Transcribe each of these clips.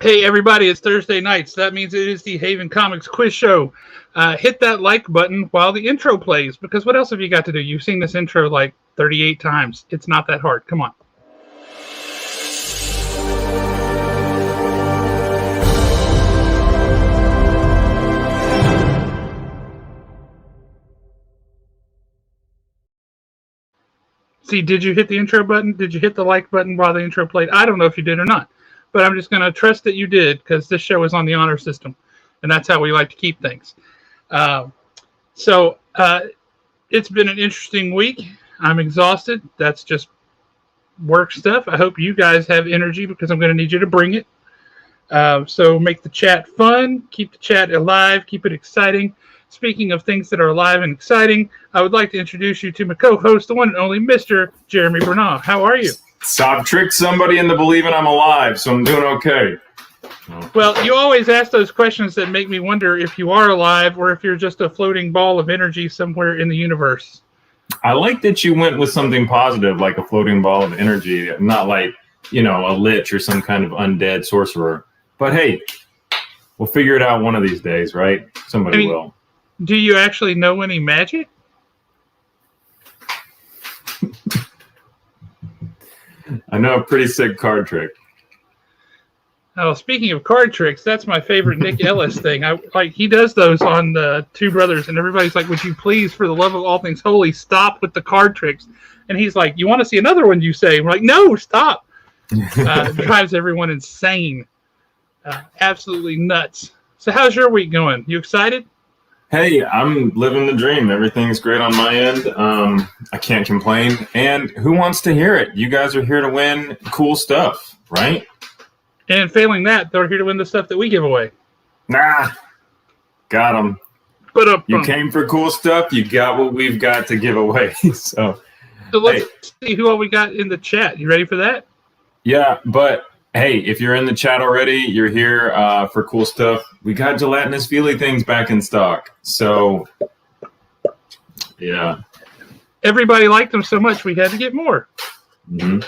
Hey everybody, it's Thursday night, so that means it is the Haven Comics quiz show. Hit that like button while the intro plays, because what else have you got to do? You've seen this intro like 38 times. It's not that hard. Come on. See, did you hit the intro button? Did you hit the like button while the intro played? I don't know if you did or not, but I'm just going to trust that you did, because this show is on the honor system, and that's how we like to keep things. So it's been an interesting week. I'm exhausted. That's just work stuff. I hope you guys have energy, because I'm going to need you to bring it. So make the chat fun, keep the chat alive, keep it exciting. Speaking of things that are alive and exciting, I would like to introduce you to my co-host, the one and only Mr. Jeremy Bernal. How are you? Stop tricked somebody into believing I'm alive, so I'm doing okay. Well, you always ask those questions that make me wonder if you are alive or if you're just a floating ball of energy somewhere in the universe. I like that you went with something positive, like a floating ball of energy, not like, a lich or some kind of undead sorcerer. But hey, we'll figure it out one of these days, right? Somebody will. Do you actually know any magic? I know a pretty sick card trick. Oh, speaking of card tricks, that's my favorite Nick Ellis thing. He does those on the Two Brothers, and everybody's like, "Would you please, for the love of all things holy, stop with the card tricks?" And he's like, "You want to see another one?" You say, "We're like, no, stop!" Drives everyone insane, absolutely nuts. So, how's your week going? You excited? Hey, I'm living the dream. Everything's great on my end. I can't complain. And who wants to hear it? You guys are here to win cool stuff, right? And failing that, they're here to win the stuff that we give away. Nah, got them. You came for cool stuff. You got what we've got to give away. So let's see who all we got in the chat. You ready for that? Yeah, but hey, if you're in the chat already, you're here for cool stuff. We got gelatinous feely things back in stock. So, yeah. Everybody liked them so much, we had to get more. Mm-hmm.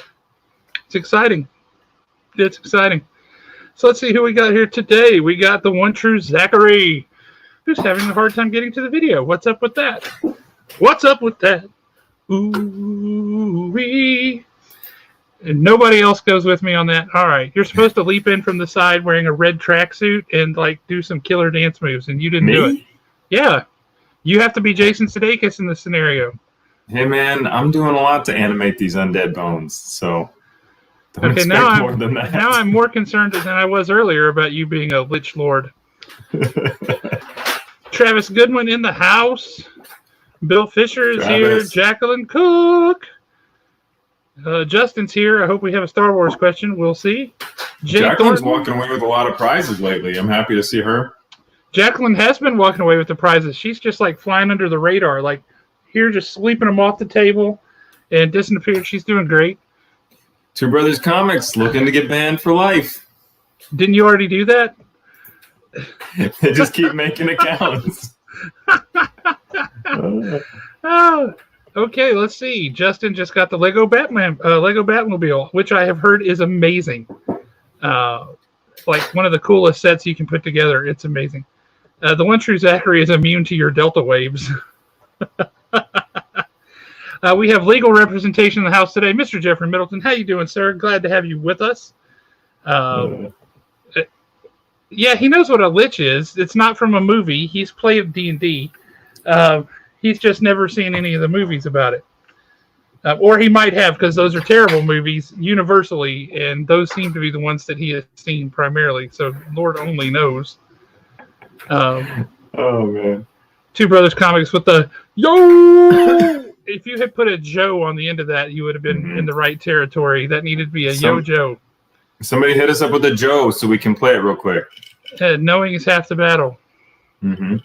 It's exciting. It's exciting. So let's see who we got here today. We got the one true Zachary, who's having a hard time getting to the video. What's up with that? What's up with that? Ooh-wee. And nobody else goes with me on that. All right. You're supposed to leap in from the side wearing a red tracksuit and do some killer dance moves, and you didn't do it. Yeah. You have to be Jason Sudeikis in this scenario. Hey, man, I'm doing a lot to animate these undead bones, so don't expect more than that. Now I'm more concerned than I was earlier about you being a Lich Lord. Travis Goodwin in the house. Bill Fisher is here. Jacqueline Cook. Justin's here. I hope we have a Star Wars question. We'll see. Jacqueline's walking away with a lot of prizes lately. I'm happy to see her. Jacqueline has been walking away with the prizes. She's just flying under the radar, here, just sweeping them off the table and disappearing. She's doing great. Two Brothers Comics looking to get banned for life. Didn't you already do that? They just keep making accounts. Oh. Okay, let's see. Justin just got the Lego Batmobile, which I have heard is amazing. One of the coolest sets you can put together. It's amazing. The one true Zachary is immune to your Delta waves. We have legal representation in the house today. Mr. Jeffrey Middleton, how you doing, sir? Glad to have you with us. Yeah, he knows what a lich is. It's not from a movie. He's played D&D. He's just never seen any of the movies about it. Or he might have, because those are terrible movies universally, and those seem to be the ones that he has seen primarily. So Lord only knows. Oh, man. Two Brothers Comics with the yo! If you had put a Joe on the end of that, you would have been in the right territory. That needed to be a Yo Joe. Somebody hit us up with a Joe so we can play it real quick. Knowing is half the battle. Mm-hmm.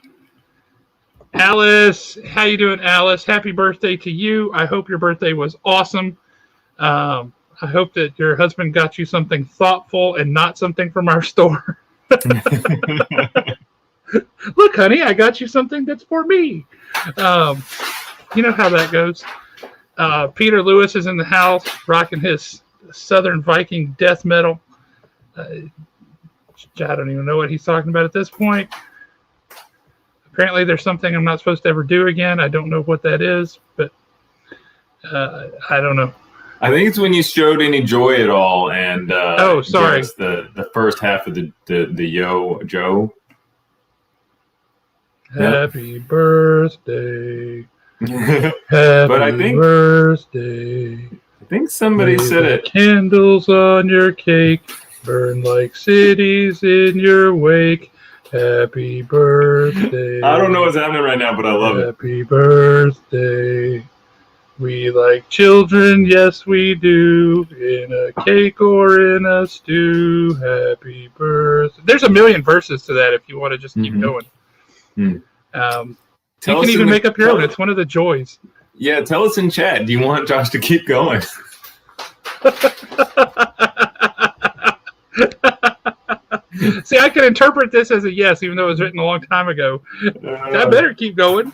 Alice, how you doing, Alice? Happy birthday to you. I hope your birthday was awesome. I hope that your husband got you something thoughtful and not something from our store. Look, honey, I got you something that's for me. You know how that goes. Peter Lewis is in the house rocking his Southern Viking death metal. I don't even know what he's talking about at this point. Apparently, there's something I'm not supposed to ever do again. I don't know what that is, but I don't know. I think it's when you showed any joy at all, and oh, sorry, it's the first half of the Yo Joe. Happy birthday. Happy But I think birthday. I think somebody said it. Candles on your cake burn like cities in your wake. Happy birthday. I don't know what's happening right now, but I love it. Happy birthday. We like children, yes we do, in a cake or in a stew. Happy birthday. There's a million verses to that if you want to just keep going. You can even make up your own. It's one of the joys. Yeah, tell us in chat. Do you want Josh to keep going? See, I can interpret this as a yes, even though it was written a long time ago. I better keep going.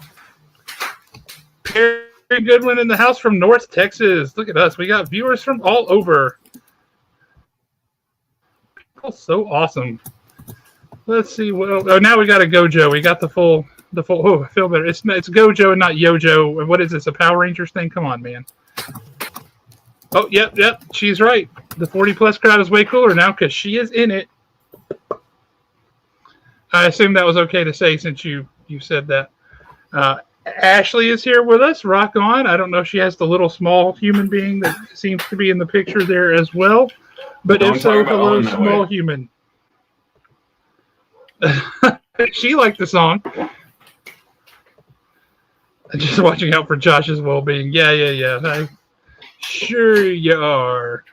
Perry Goodwin in the house from North Texas. Look at us. We got viewers from all over. People so awesome. Let's see. Oh, now we got a Gojo. We got the full. Oh, I feel better. It's Gojo and not Yojo. What is this? A Power Rangers thing? Come on, man. Oh, yep. She's right. The 40+ crowd is way cooler now because she is in it. I assume that was okay to say since you said that. Ashley is here with us. Rock on. I don't know if she has the little small human being that seems to be in the picture there as well. But if so, hello, small human. She liked the song. Just watching out for Josh's well-being. Yeah. Sure you are.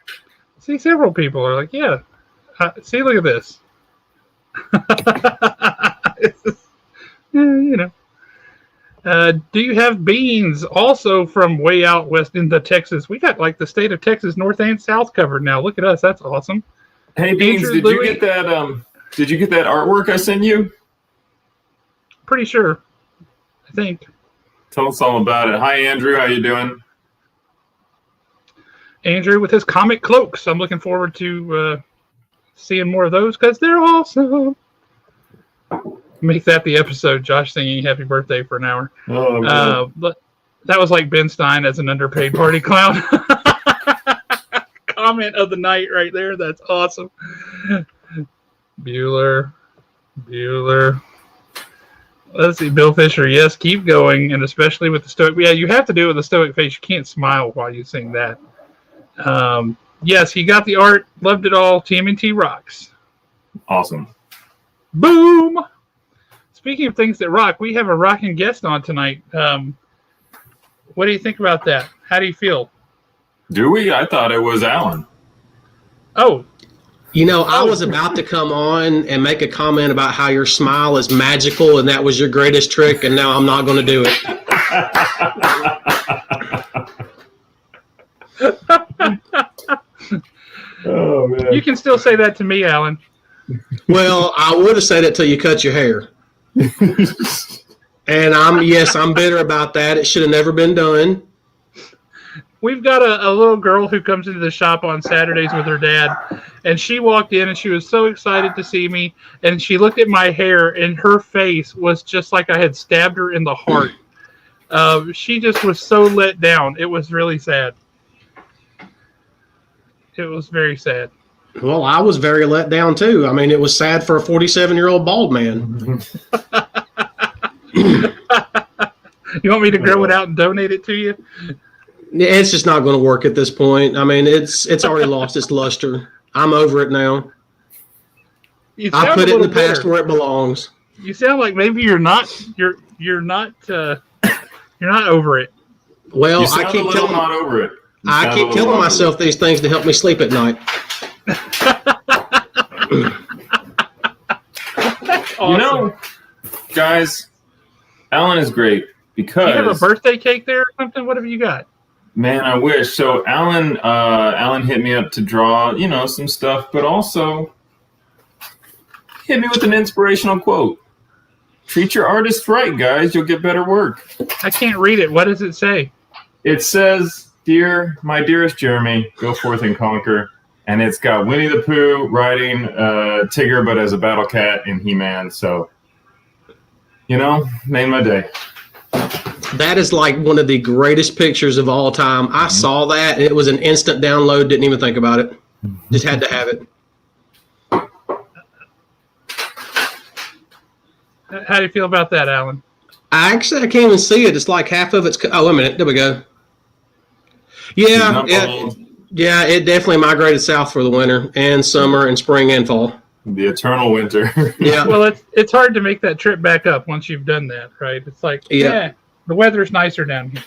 See, several people are like, yeah. See, look at this. You know. Do you have beans also from way out west into Texas? We got like the state of Texas, north and south covered now. Look at us. That's awesome. Hey, Beans, did you get that? Did you get that artwork I sent you? Pretty sure. I think. Tell us all about it. Hi, Andrew. How you doing? Andrew with his comic cloaks. I'm looking forward to seeing more of those because they're awesome. Make that the episode. Josh singing "Happy Birthday" for an hour. Oh, but that was like Ben Stein as an underpaid party clown. Comment of the night right there. That's awesome. Bueller. Let's see, Bill Fisher. Yes, keep going, and especially with the stoic. Yeah, you have to do it with a stoic face. You can't smile while you sing that. Yes, he got the art. Loved it all. TMNT rocks. Awesome. Boom. Speaking of things that rock, we have a rocking guest on tonight. What do you think about that? How do you feel? Do we? I thought it was Alan. Oh. You know, I was about to come on and make a comment about how your smile is magical and that was your greatest trick, and now I'm not going to do it. Oh, man. You can still say that to me, Alan. Well, I would have said it till you cut your hair. And I'm bitter about that. It should have never been done. We've got a little girl who comes into the shop on Saturdays with her dad, and she walked in and she was so excited to see me, and she looked at my hair and her face was just like I had stabbed her in the heart. She just was so let down. It was really sad. It was very sad. Well, I was very let down too. I mean, it was sad for a 47-year-old bald man. You want me to grow it out and donate it to you? It's just not going to work at this point. I mean, it's already lost its luster. I'm over it now. I put it in the past where it belongs. You sound like maybe you're not over it. Well, I keep telling myself these things to help me sleep at night. Awesome. You know, guys, Alan is great because you have a birthday cake there or something. What have you got? Man, I wish. So Alan hit me up to draw, some stuff, but also hit me with an inspirational quote. Treat your artists right, guys. You'll get better work. I can't read it. What does it say? It says, my dearest Jeremy, go forth and conquer. And it's got Winnie the Pooh riding Tigger, but as a battle cat in He-Man. So, made my day. That is like one of the greatest pictures of all time. I saw that, and it was an instant download. Didn't even think about it. Just had to have it. How do you feel about that, Alan? I can't even see it. It's like half of it's. Oh, wait a minute. There we go. Yeah, it definitely migrated south for the winter and summer and spring and fall. The eternal winter. Yeah. Well, it's hard to make that trip back up once you've done that, right? It's like, the weather's nicer down here.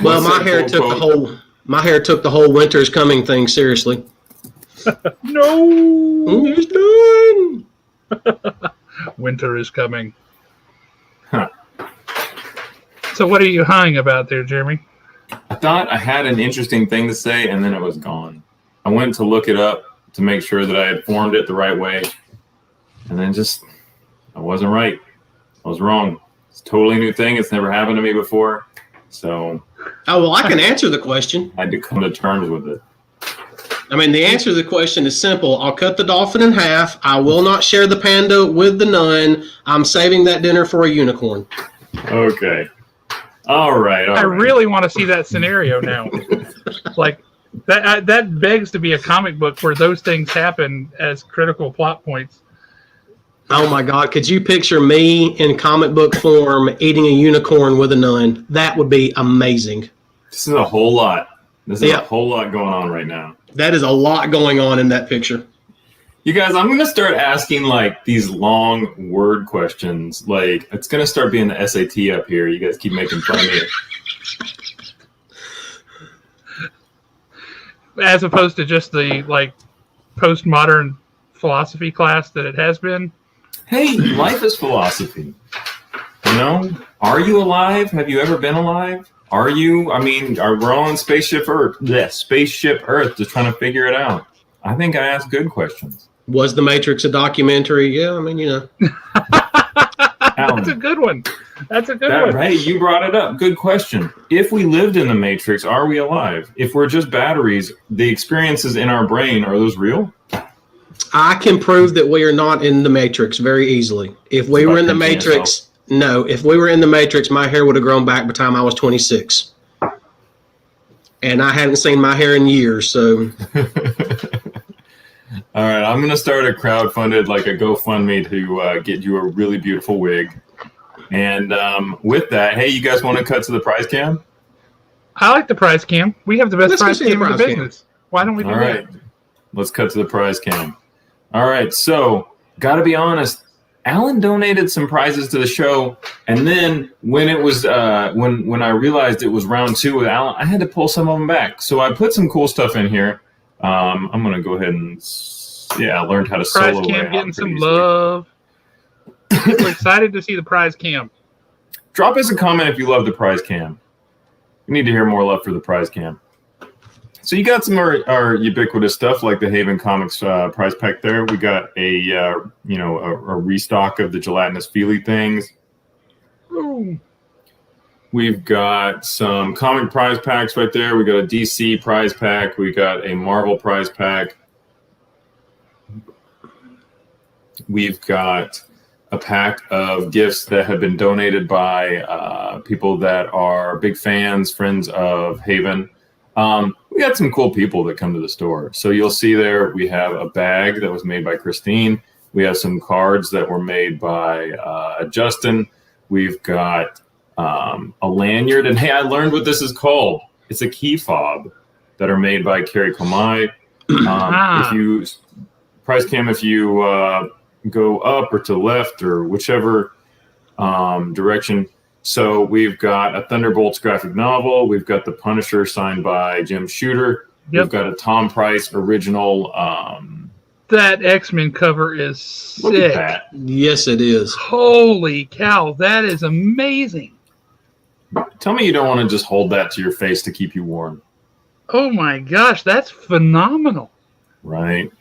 Well, my hair took the whole winter's coming thing seriously. No, it's done. Winter is coming. Huh. So, what are you hawing about there, Jeremy? I thought I had an interesting thing to say, and then it was gone. I went to look it up to make sure that I had formed it the right way, and then I wasn't right. I was wrong. It's a totally new thing. It's never happened to me before. So. Oh, well, I can answer the question. I had to come to terms with it. I mean, the answer to the question is simple. I'll cut the dolphin in half. I will not share the panda with the nun. I'm saving that dinner for a unicorn. Okay. All right. I really want to see that scenario now. Like, that begs to be a comic book where those things happen as critical plot points. Oh, my God. Could you picture me in comic book form eating a unicorn with a nun? That would be amazing. This is a whole lot. There's a whole lot going on right now. That is a lot going on in that picture. You guys, I'm going to start asking these long word questions. It's going to start being the SAT up here. You guys keep making fun of me. As opposed to just the postmodern philosophy class that it has been. Hey, life is philosophy. Are you alive? Have you ever been alive? Are you? I mean, we're all on Spaceship Earth. Yes, Spaceship Earth, just trying to figure it out. I think I asked good questions. Was The Matrix a documentary? Yeah, I mean, That's a good one. That's a good one. Hey, you brought it up. Good question. If we lived in the Matrix, are we alive? If we're just batteries, the experiences in our brain, are those real? I can prove that we are not in the Matrix very easily. If we were in the Matrix... No, if we were in the Matrix, my hair would have grown back by the time I was 26. And I hadn't seen my hair in years, so. All right, I'm going to start a crowdfunded, a GoFundMe to get you a really beautiful wig. And with that, hey, you guys want to cut to the prize cam? I like the prize cam. We have the best prize cam in the business. Why don't we do that? All right, let's cut to the prize cam. All right, so got to be honest. Alan donated some prizes to the show, and then when it was when I realized it was round 2 with Alan, I had to pull some of them back. So I put some cool stuff in here. I'm gonna go ahead and I learned how to prize solo. Cam getting some love. We're excited to see the prize cam. Drop us a comment if you love the prize cam. We need to hear more love for the prize cam. So you got some of our ubiquitous stuff like the Haven Comics prize pack there. We got a restock of the gelatinous Feely things. Ooh. We've got some comic prize packs right there. We got a DC prize pack. We got a Marvel prize pack. We've got a pack of gifts that have been donated by people that are big fans, friends of Haven. We got some cool people that come to the store. So you'll see there we have a bag that was made by Christine. We have some cards that were made by Justin. We've got a lanyard. And hey, I learned what this is called. It's a key fob that are made by Carrie Komai. If you price cam, if you go up or to the left or whichever direction. So we've got a Thunderbolts graphic novel. We've got The Punisher signed by Jim Shooter. Yep. We've got a Tom Price original. That X-Men cover is sick. Look at that. Yes, it is. Holy cow, that is amazing. Tell me you don't want to just hold that to your face to keep you warm. Oh my gosh, that's phenomenal. Right.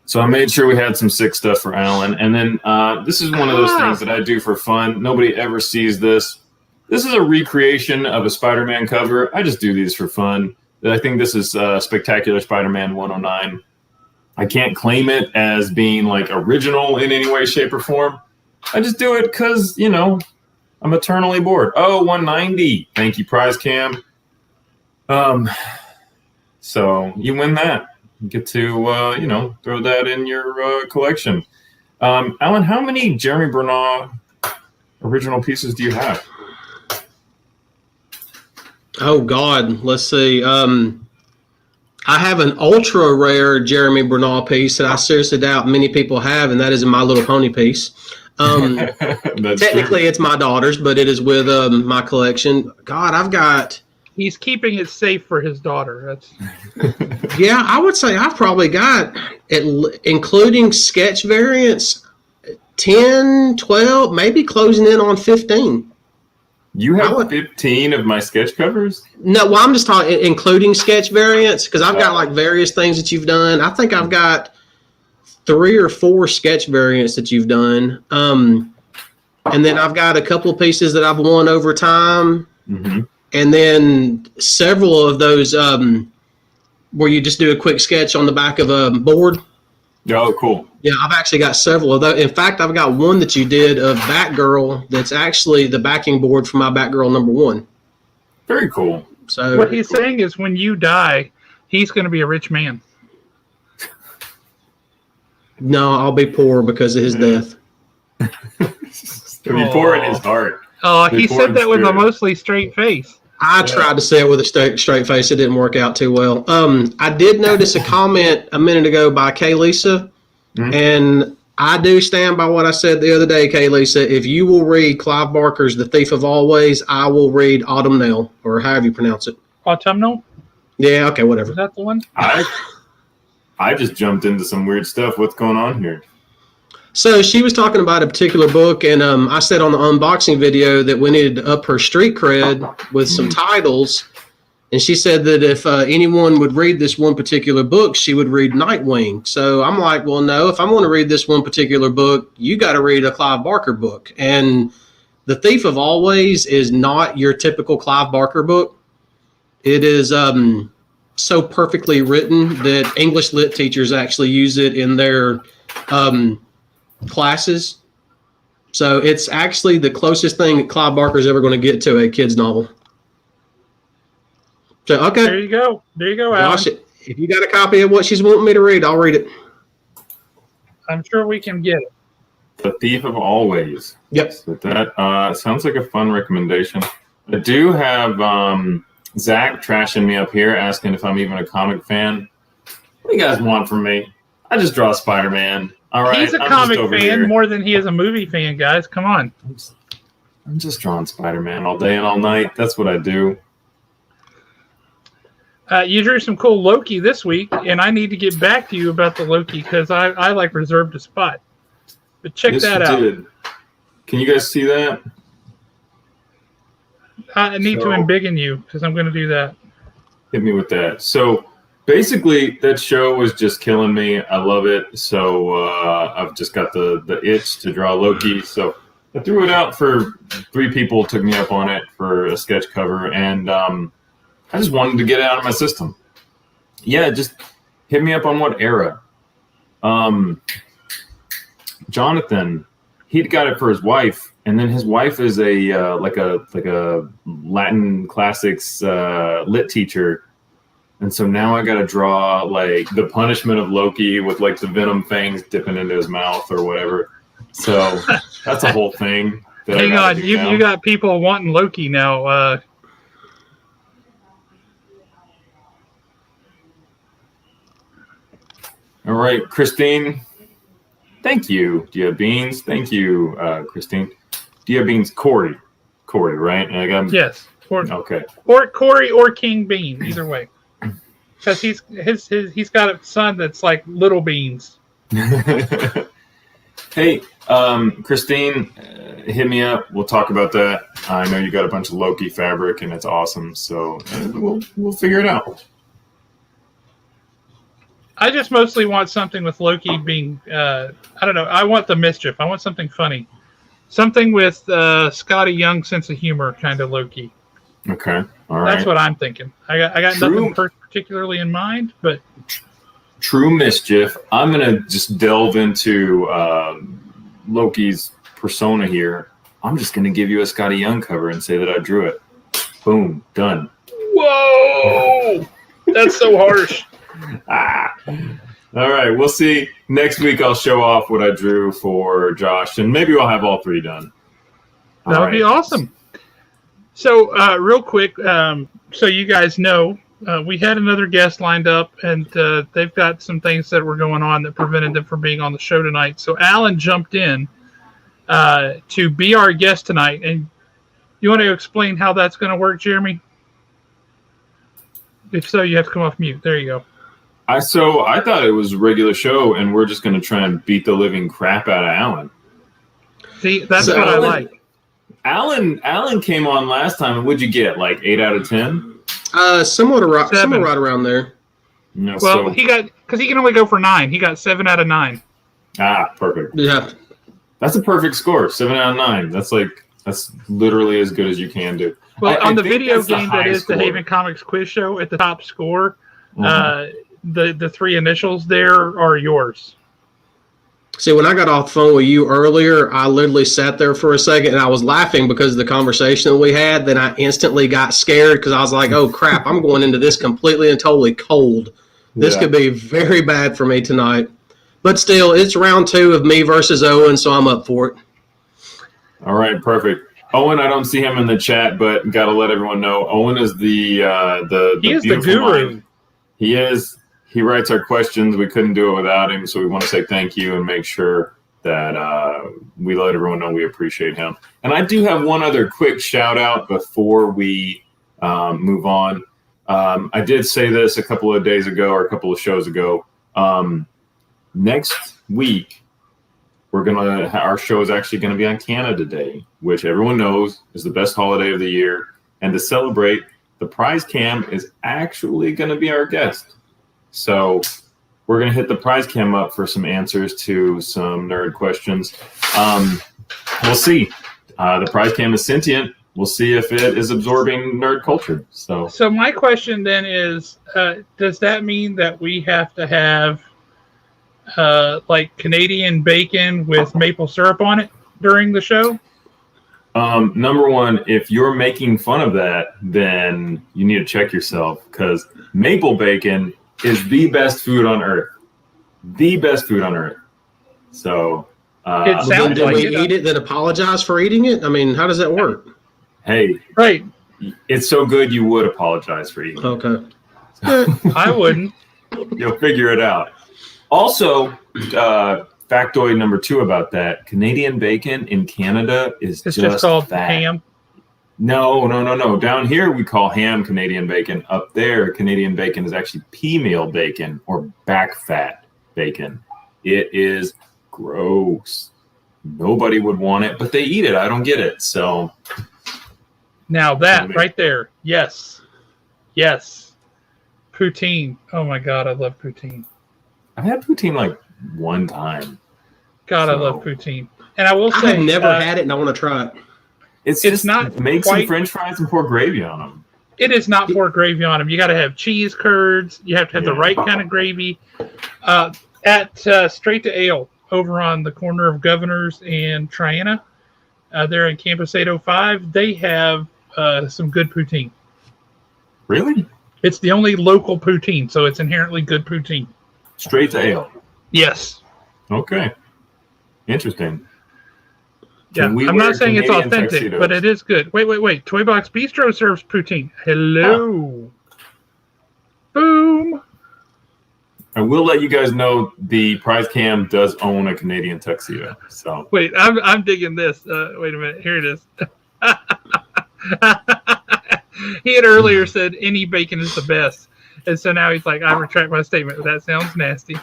So I made sure we had some sick stuff for Alan. And then this is one of those things that I do for fun. Nobody ever sees this. This is a recreation of a Spider-Man cover. I just do these for fun. I think this is Spectacular Spider-Man 109. I can't claim it as being like original in any way, shape, or form. I just do it because, you know, I'm eternally bored. Oh, 190. Thank you, Prize Cam. So you win that. You get to, you know, throw that in your collection. Alan, how many Jeremy Bernard original pieces do you have? Oh, God. Let's see. I have an ultra rare Jeremy Bernard piece that I seriously doubt many people have, and that is a My Little Pony piece. Technically, it's my daughter's, but it is with my collection. God, I've got... He's keeping it safe for his daughter. That's Yeah, I would say I've probably got, including sketch variants, 10, 12, maybe closing in on 15. You have 15 of my sketch covers? No, well, I'm just talking including sketch variants because I've got like various things that you've done. I think I've got 3 or 4 sketch variants that you've done. And then I've got a couple of pieces that I've won over time. Mm-hmm. And then several of those where you just do a quick sketch on the back of a board. Oh, cool. Yeah, I've actually got several of those. In fact, I've got one that you did of Batgirl that's actually the backing board for my Batgirl #1. Very cool. So what he's saying is when you die, he's going to be a rich man. No, I'll be poor because of his death. Be poor in his heart. Oh, he said that with a mostly straight face. I tried to say it with a straight face. It didn't work out too well. I did notice a comment a minute ago by Kay Lisa, and I do stand by what I said the other day, Kay Lisa. If you will read Clive Barker's The Thief of Always, I will read Autumnal, or however you pronounce it. Autumnal? Yeah, okay, whatever. Is that the one? I just jumped into some weird stuff. What's going on here? So she was talking about a particular book, and I said on the unboxing video that we needed to up her street cred with some titles. And she said that if anyone would read this one particular book, she would read Nightwing. So I'm like, well, no, if I'm going to read this one particular book, you got to read a Clive Barker book. And The Thief of Always is not your typical Clive Barker book. It is so perfectly written that English lit teachers actually use it in their classes. So it's actually the closest thing that Clive Barker is ever going to get to a kid's novel. So, okay. There you go. There you go, Alan. Gosh, if you got a copy of what she's wanting me to read, I'll read it. I'm sure we can get it. The Thief of Always. Yep. So that sounds like a fun recommendation. I do have Zach trashing me up here, asking if I'm even a comic fan. What do you guys want from me? I just draw Spider-Man. All right. He's a comic fan more than he is a movie fan, guys. Come on. I'm just drawing Spider-Man all day and all night. That's what I do. You drew some cool Loki this week, and I need to get back to you about the Loki because I like reserved a spot. But check that out. Did. Can you guys see that? I need to embiggen you because I'm going to do that. Hit me with that. So basically, that show was just killing me. I love it. So I've just got the itch to draw Loki. So I threw it out for 3 people, took me up on it for a sketch cover, and I just wanted to get it out of my system. Yeah, just hit me up on what era. Jonathan, he'd got it for his wife, and then his wife is a like a Latin classics lit teacher. And so now I got to draw like the punishment of Loki with like the venom fangs dipping into his mouth or whatever. So that's a whole thing. Hang on, you got people wanting Loki now. All right, Christine. Thank you. Do you have beans? Thank you, Christine. Do you have beans? Corey, right? And I got yes. Okay. Or Corey or King Bean, either way. Because he's got a son that's like Little Beans. Hey, Christine, hit me up. We'll talk about that. I know you got a bunch of Loki fabric, and it's awesome. So we'll figure it out. I just mostly want something with Loki being, I don't know. I want the mischief. I want something funny, something with Scotty Young sense of humor, kind of Loki. Okay. All right. That's what I'm thinking. I got nothing particularly in mind, but True mischief. I'm gonna just delve into Loki's persona here. I'm just gonna give you a Scotty Young cover and say that I drew it. Boom, done. whoa, that's so harsh. All right, we'll see. Next week I'll show off what I drew for Josh, and maybe we'll have all three done. That would be awesome. So, real quick, so you guys know, we had another guest lined up, and they've got some things that were going on that prevented them from being on the show tonight. So Alan jumped in to be our guest tonight. And you want to explain how that's going to work, Jeremy? If so, you have to come off mute. There you go. I thought it was a regular show, and we're just going to try and beat the living crap out of Alan. See, that's what I like. Alan came on last time, and what'd you get? Like 8 out of 10? Somewhat right around there. No, well, he got, because he can only go for 9. He got 7 out of 9. Perfect. Yeah, that's a perfect score. 7 out of 9. That's literally as good as you can do. Well, on the video game that is the Haven Comics Quiz Show, at the top score, the 3 initials there are yours. See, when I got off the phone with you earlier, I literally sat there for a second and I was laughing because of the conversation that we had. Then I instantly got scared because I was like, oh, crap, I'm going into this completely and totally cold. This could be very bad for me tonight. But still, it's round 2 of me versus Owen, so I'm up for it. All right, perfect. Owen, I don't see him in the chat, but got to let everyone know, Owen is he is the guru. Mind. He is. He writes our questions. We couldn't do it without him, so we want to say thank you and make sure that we let everyone know we appreciate him. And I do have one other quick shout out before we move on. I did say this a couple of days ago or a couple of shows ago. Next week, our show is actually going to be on Canada Day, which everyone knows is the best holiday of the year. And to celebrate, the prize cam is actually going to be our guest. So we're going to hit the prize cam up for some answers to some nerd questions. We'll see. The prize cam is sentient. We'll see if it is absorbing nerd culture. So my question then is, does that mean that we have to have like Canadian bacon with maple syrup on it during the show? Number one, if you're making fun of that, then you need to check yourself, because maple bacon is the best food on earth. The best food on earth. So, it sounds did we eat it, then apologize for eating it? I mean, how does that work? Hey, right. It's so good you would apologize for eating it. Okay. I wouldn't. You'll figure it out. Also, factoid number 2 about that: Canadian bacon in Canada is just called fat. ham. No. Down here we call ham Canadian bacon. Up there, Canadian bacon is actually pea meal bacon or back fat bacon. It is gross. Nobody would want it, but they eat it. I don't get it. So now that right there, yes, poutine. Oh my God, I love poutine. I've had poutine like one time. God, I love poutine, and I will say I've never had it, and I want to try it. It's not make some French fries and pour gravy on them. It is not pour gravy on them. You got to have cheese curds. You have to have the right kind of gravy. At Straight to Ale over on the corner of Governors and Triana, there in Campus 805, they have some good poutine. Really? It's the only local poutine, so it's inherently good poutine. Straight to Ale. Yes. Okay. Interesting. Yeah, I'm not saying it's authentic, tuxedos? But it is good. Wait. Toy Box Bistro serves poutine. Hello. Boom. I will let you guys know the prize cam does own a Canadian tuxedo. So wait, I'm digging this. Wait a minute. Here it is. He had earlier said any bacon is the best. And so now he's like, I retract my statement. That sounds nasty.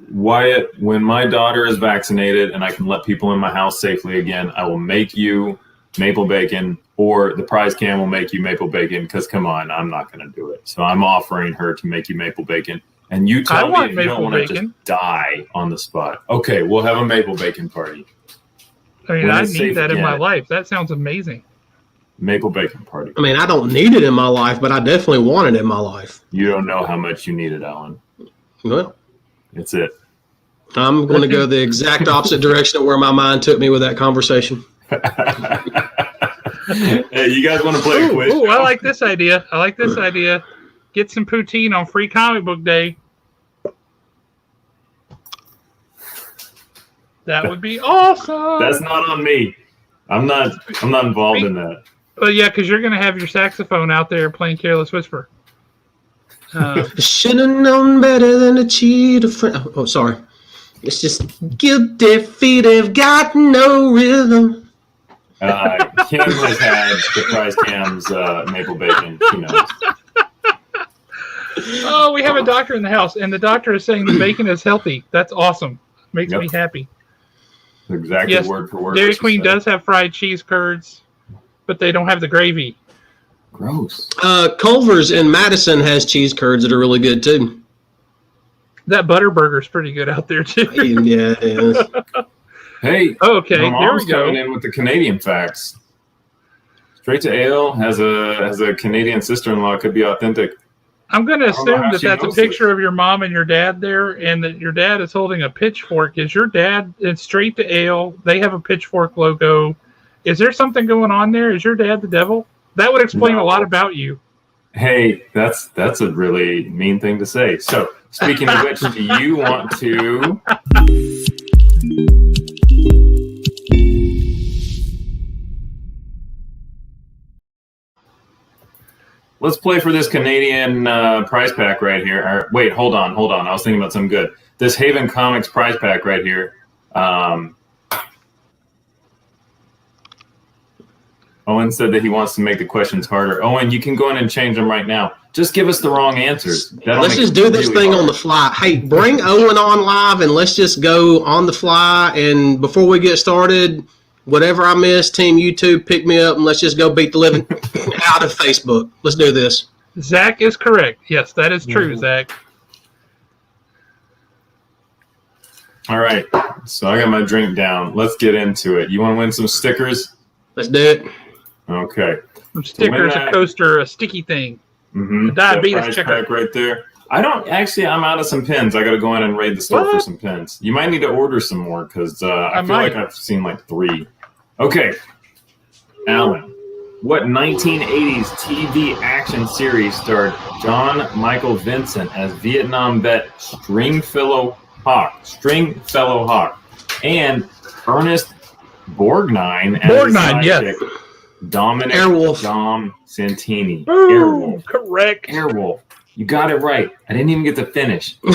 Wyatt, when my daughter is vaccinated and I can let people in my house safely again, I will make you maple bacon, or the prize cam will make you maple bacon, because come on, I'm not going to do it. So I'm offering her to make you maple bacon. And you tell me if you don't want to just die on the spot. Okay, we'll have a maple bacon party. I mean, I need that in my life. That sounds amazing. Maple bacon party. I mean, I don't need it in my life, but I definitely want it in my life. You don't know how much you need it, Alan. Well, It's it. I'm going to go the exact opposite direction of where my mind took me with that conversation. Hey, you guys want to play a quiz? Ooh, I like this idea. Get some poutine on Free Comic Book Day. That would be awesome. That's not on me. I'm not involved in that. Well, yeah, because you're going to have your saxophone out there playing Careless Whisper. Should have known better than to cheat a friend. Oh, sorry. It's just guilty feet have got no rhythm. Kim has had surprise Cam's maple bacon. She knows. Oh, we have a doctor in the house, and the doctor is saying the bacon is healthy. That's awesome. Makes me happy. Exactly word for word. Dairy Queen does have fried cheese curds, but they don't have the gravy. Gross. Culver's in Madison has cheese curds that are really good too. That Butterburger's pretty good out there too. Yeah, it is. Hey, okay, my there mom's we go. coming in with the Canadian facts. Straight to Ale has a Canadian sister-in-law. Could be authentic. I'm going to I don't know assume how that she that's a knows picture of your mom and your dad there, and that your dad is holding a pitchfork. Is your dad? It's Straight to Ale. They have a pitchfork logo. Is there something going on there? Is your dad the devil? That would explain a lot about you. Hey, that's a really mean thing to say. So, speaking of which, do you want to? Let's play for this Canadian prize pack right here. Wait, hold on. I was thinking about something good. This Haven Comics prize pack right here. Owen said that he wants to make the questions harder. Owen, you can go in and change them right now. Just give us the wrong answers. Let's just do this thing on the fly. Hey, bring Owen on live and let's just go on the fly. And before we get started, whatever I missed, Team YouTube, pick me up and let's just go beat the living out of Facebook. Let's do this. Zach is correct. Yes, that is true, Zach. All right. So I got my drink down. Let's get into it. You want to win some stickers? Let's do it. Okay. Some stickers, a coaster, a sticky thing. A diabetes checker. Right there. I'm out of some pins. I got to go in and raid the store for some pins. You might need to order some more because I feel like I've seen like 3. Okay. Alan, what 1980s TV action series starred John Michael Vincent as Vietnam vet Stringfellow Hawk, and Ernest Borgnine as Borgnine, yes. Dominic Airwolf. Dom Santini. Ooh, Airwolf. correct. Airwolf. You got it right. I didn't even get to finish. Hear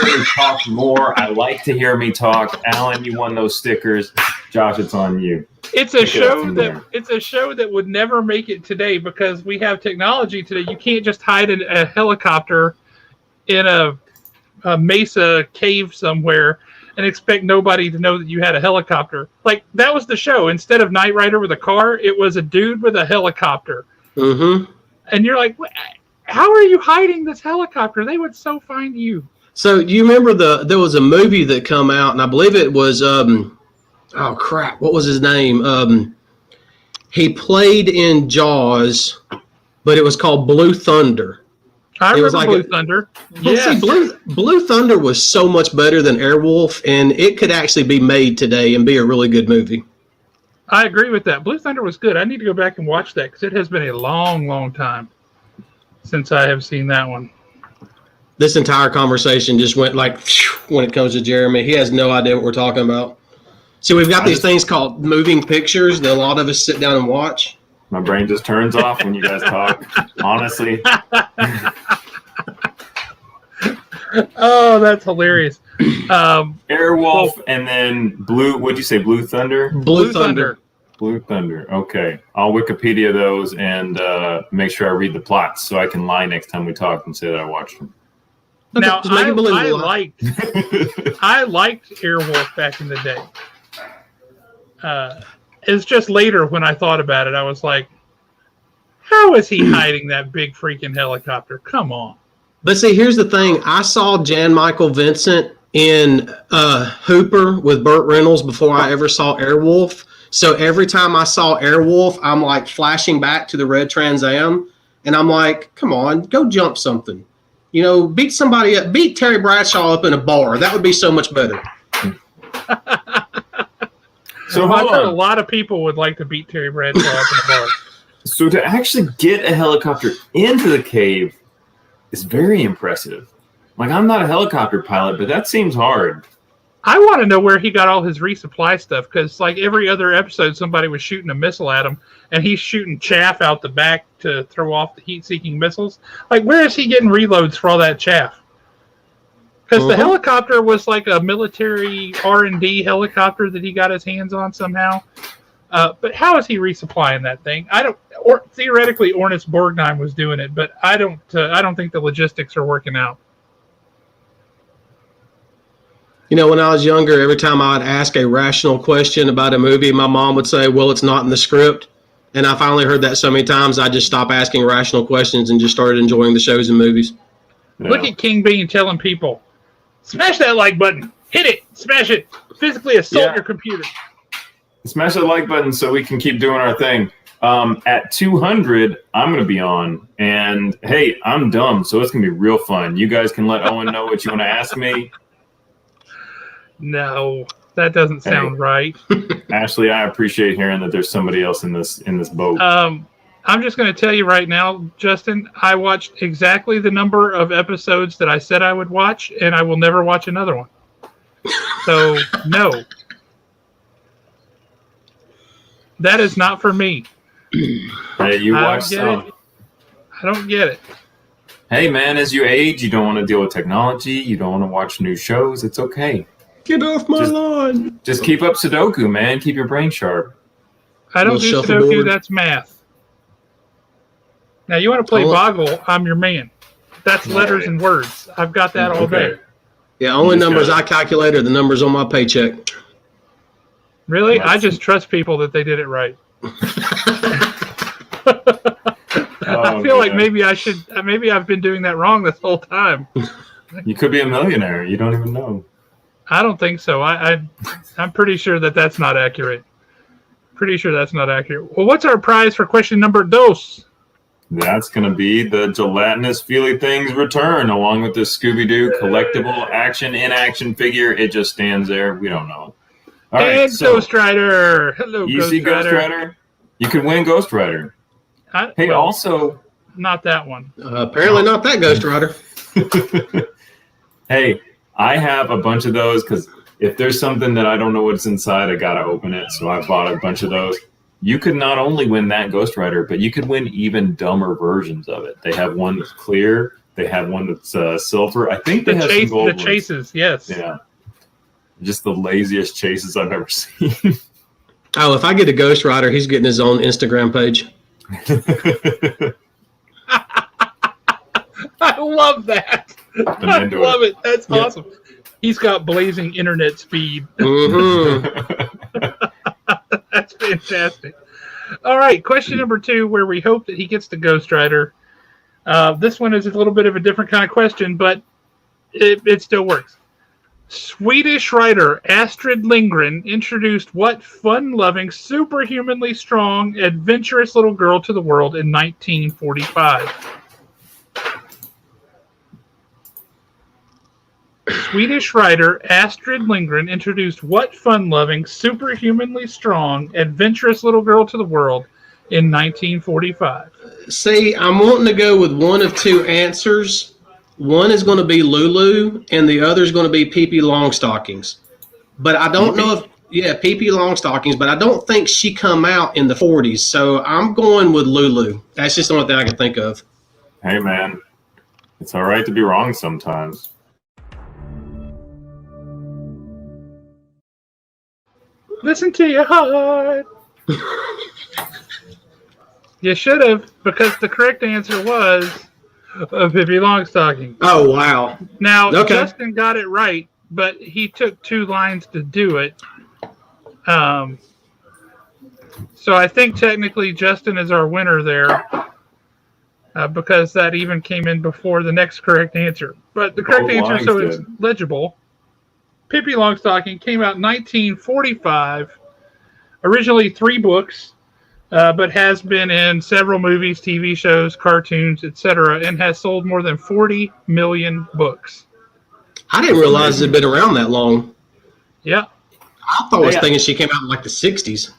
me talk more. I like to hear me talk. Alan, you won those stickers. Josh, it's on you. It's a show that would never make it today because we have technology today. You can't just hide in a helicopter in a mesa cave somewhere and expect nobody to know that you had a helicopter. Like, that was the show. Instead of Knight Rider with a car, it was a dude with a helicopter. Mm-hmm. And you're like, how are you hiding this helicopter? They would so find you. So you remember there was a movie that come out, and I believe it was oh crap, what was his name? He played in Jaws, but it was called Blue Thunder. I remember Blue Thunder. Yeah, see, Blue Thunder was so much better than Airwolf, and it could actually be made today and be a really good movie. I agree with that. Blue Thunder was good. I need to go back and watch that because it has been a long, long time since I have seen that one. This entire conversation just went like when it comes to Jeremy. He has no idea what we're talking about. See, we've got these things called moving pictures that a lot of us sit down and watch. My brain just turns off when you guys talk. Honestly. Oh, that's hilarious. Airwolf and then Blue. What'd you say? Blue Thunder. Blue Thunder. Blue Thunder. Okay, I'll Wikipedia those and make sure I read the plots so I can lie next time we talk and say that I watched them. Now, I liked Airwolf back in the day. It's just later when I thought about it, I was like, how is he hiding that big freaking helicopter? Come on. But see, here's the thing. I saw Jan Michael Vincent in Hooper with Burt Reynolds before I ever saw Airwolf. So every time I saw Airwolf, I'm like flashing back to the red Trans Am, and I'm like, come on, go jump something. You know, beat somebody up, beat Terry Bradshaw up in a bar. That would be so much better. So I've hold heard a on. lot of people would like to beat Terry Bradshaw up in a bar. So to actually get a helicopter into the cave is very impressive. Like, I'm not a helicopter pilot, but that seems hard. I want to know where he got all his resupply stuff, because like every other episode, somebody was shooting a missile at him, and he's shooting chaff out the back to throw off the heat-seeking missiles. Like, where is he getting reloads for all that chaff? Because the helicopter was like a military R&D helicopter that he got his hands on somehow. But how is he resupplying that thing? Or theoretically, Ornis Borgnine was doing it, but I don't think the logistics are working out. You know, when I was younger, every time I would ask a rational question about a movie, my mom would say, well, it's not in the script. And I finally heard that so many times, I just stopped asking rational questions and just started enjoying the shows and movies. Yeah. Look at King Bean telling people, smash that like button, hit it, smash it, physically assault your computer. Smash that like button so we can keep doing our thing. At 200, I'm going to be on. And, hey, I'm dumb, so it's going to be real fun. You guys can let Owen know what you want to ask me. No, that doesn't sound right. Ashley, I appreciate hearing that there's somebody else in this boat. I'm just going to tell you right now, Justin, I watched exactly the number of episodes that I said I would watch, and I will never watch another one. So, no. That is not for me. Hey, you watch some. I don't get it. Hey, man, as you age, you don't want to deal with technology. You don't want to watch new shows. It's okay. Get off my lawn. Just keep up Sudoku, man. Keep your brain sharp. I don't do Sudoku. That's math. Now, you want to play Boggle, I'm your man. That's letters and words. I've got that all day. Yeah, only numbers I calculate are the numbers on my paycheck. Really? I just trust people that they did it right. I feel like maybe I've been doing that wrong this whole time. You could be a millionaire. You don't even know. I don't think so. I'm pretty sure that's not accurate. Pretty sure that's not accurate. Well, what's our prize for question number 2? That's going to be the gelatinous Feely Things return, along with the Scooby-Doo collectible action-in-action figure. It just stands there. We don't know. All right, and so, Ghost Rider. Hello, you see Ghost Rider? You could win Ghost Rider. Also... Not that one. Apparently not that Ghost Rider. Hey, I have a bunch of those because if there's something that I don't know what's inside, I got to open it. So I bought a bunch of those. You could not only win that Ghost Rider, but you could win even dumber versions of it. They have one that's clear. They have one that's silver. I think they have some gold ones. Chases, yes. Yeah. Just the laziest chases I've ever seen. Oh, if I get a Ghost Rider, he's getting his own Instagram page. I love that. I love it. That's awesome. He's got blazing internet speed. That's fantastic. All right, question number 2, where we hope that he gets the Ghost Rider. This one is a little bit of a different kind of question, but it still works. Swedish writer Astrid Lindgren introduced what fun-loving, superhumanly strong, adventurous little girl to the world in 1945? Swedish writer Astrid Lindgren introduced what fun-loving, superhumanly strong, adventurous little girl to the world in 1945? See, I'm wanting to go with one of two answers. One is going to be Lulu, and the other is going to be Pee-Pee Longstockings. But I don't know if... Yeah, Pee-Pee Longstockings, but I don't think she come out in the 40s, so I'm going with Lulu. That's just the only thing I can think of. Hey, man. It's all right to be wrong sometimes. Listen to your heart. You should have, because the correct answer was Pippi Longstocking. Oh, wow. Now, Justin got it right, but he took 2 lines to do it. So I think technically Justin is our winner there, because that even came in before the next correct answer. But the correct answer, so it's legible. Pippi Longstocking came out in 1945, Originally 3 books, but has been in several movies, TV shows, cartoons, etc., and has sold more than 40 million books. I didn't realize it had been around that long. Yeah. I thought I was thinking she came out in like the 60s.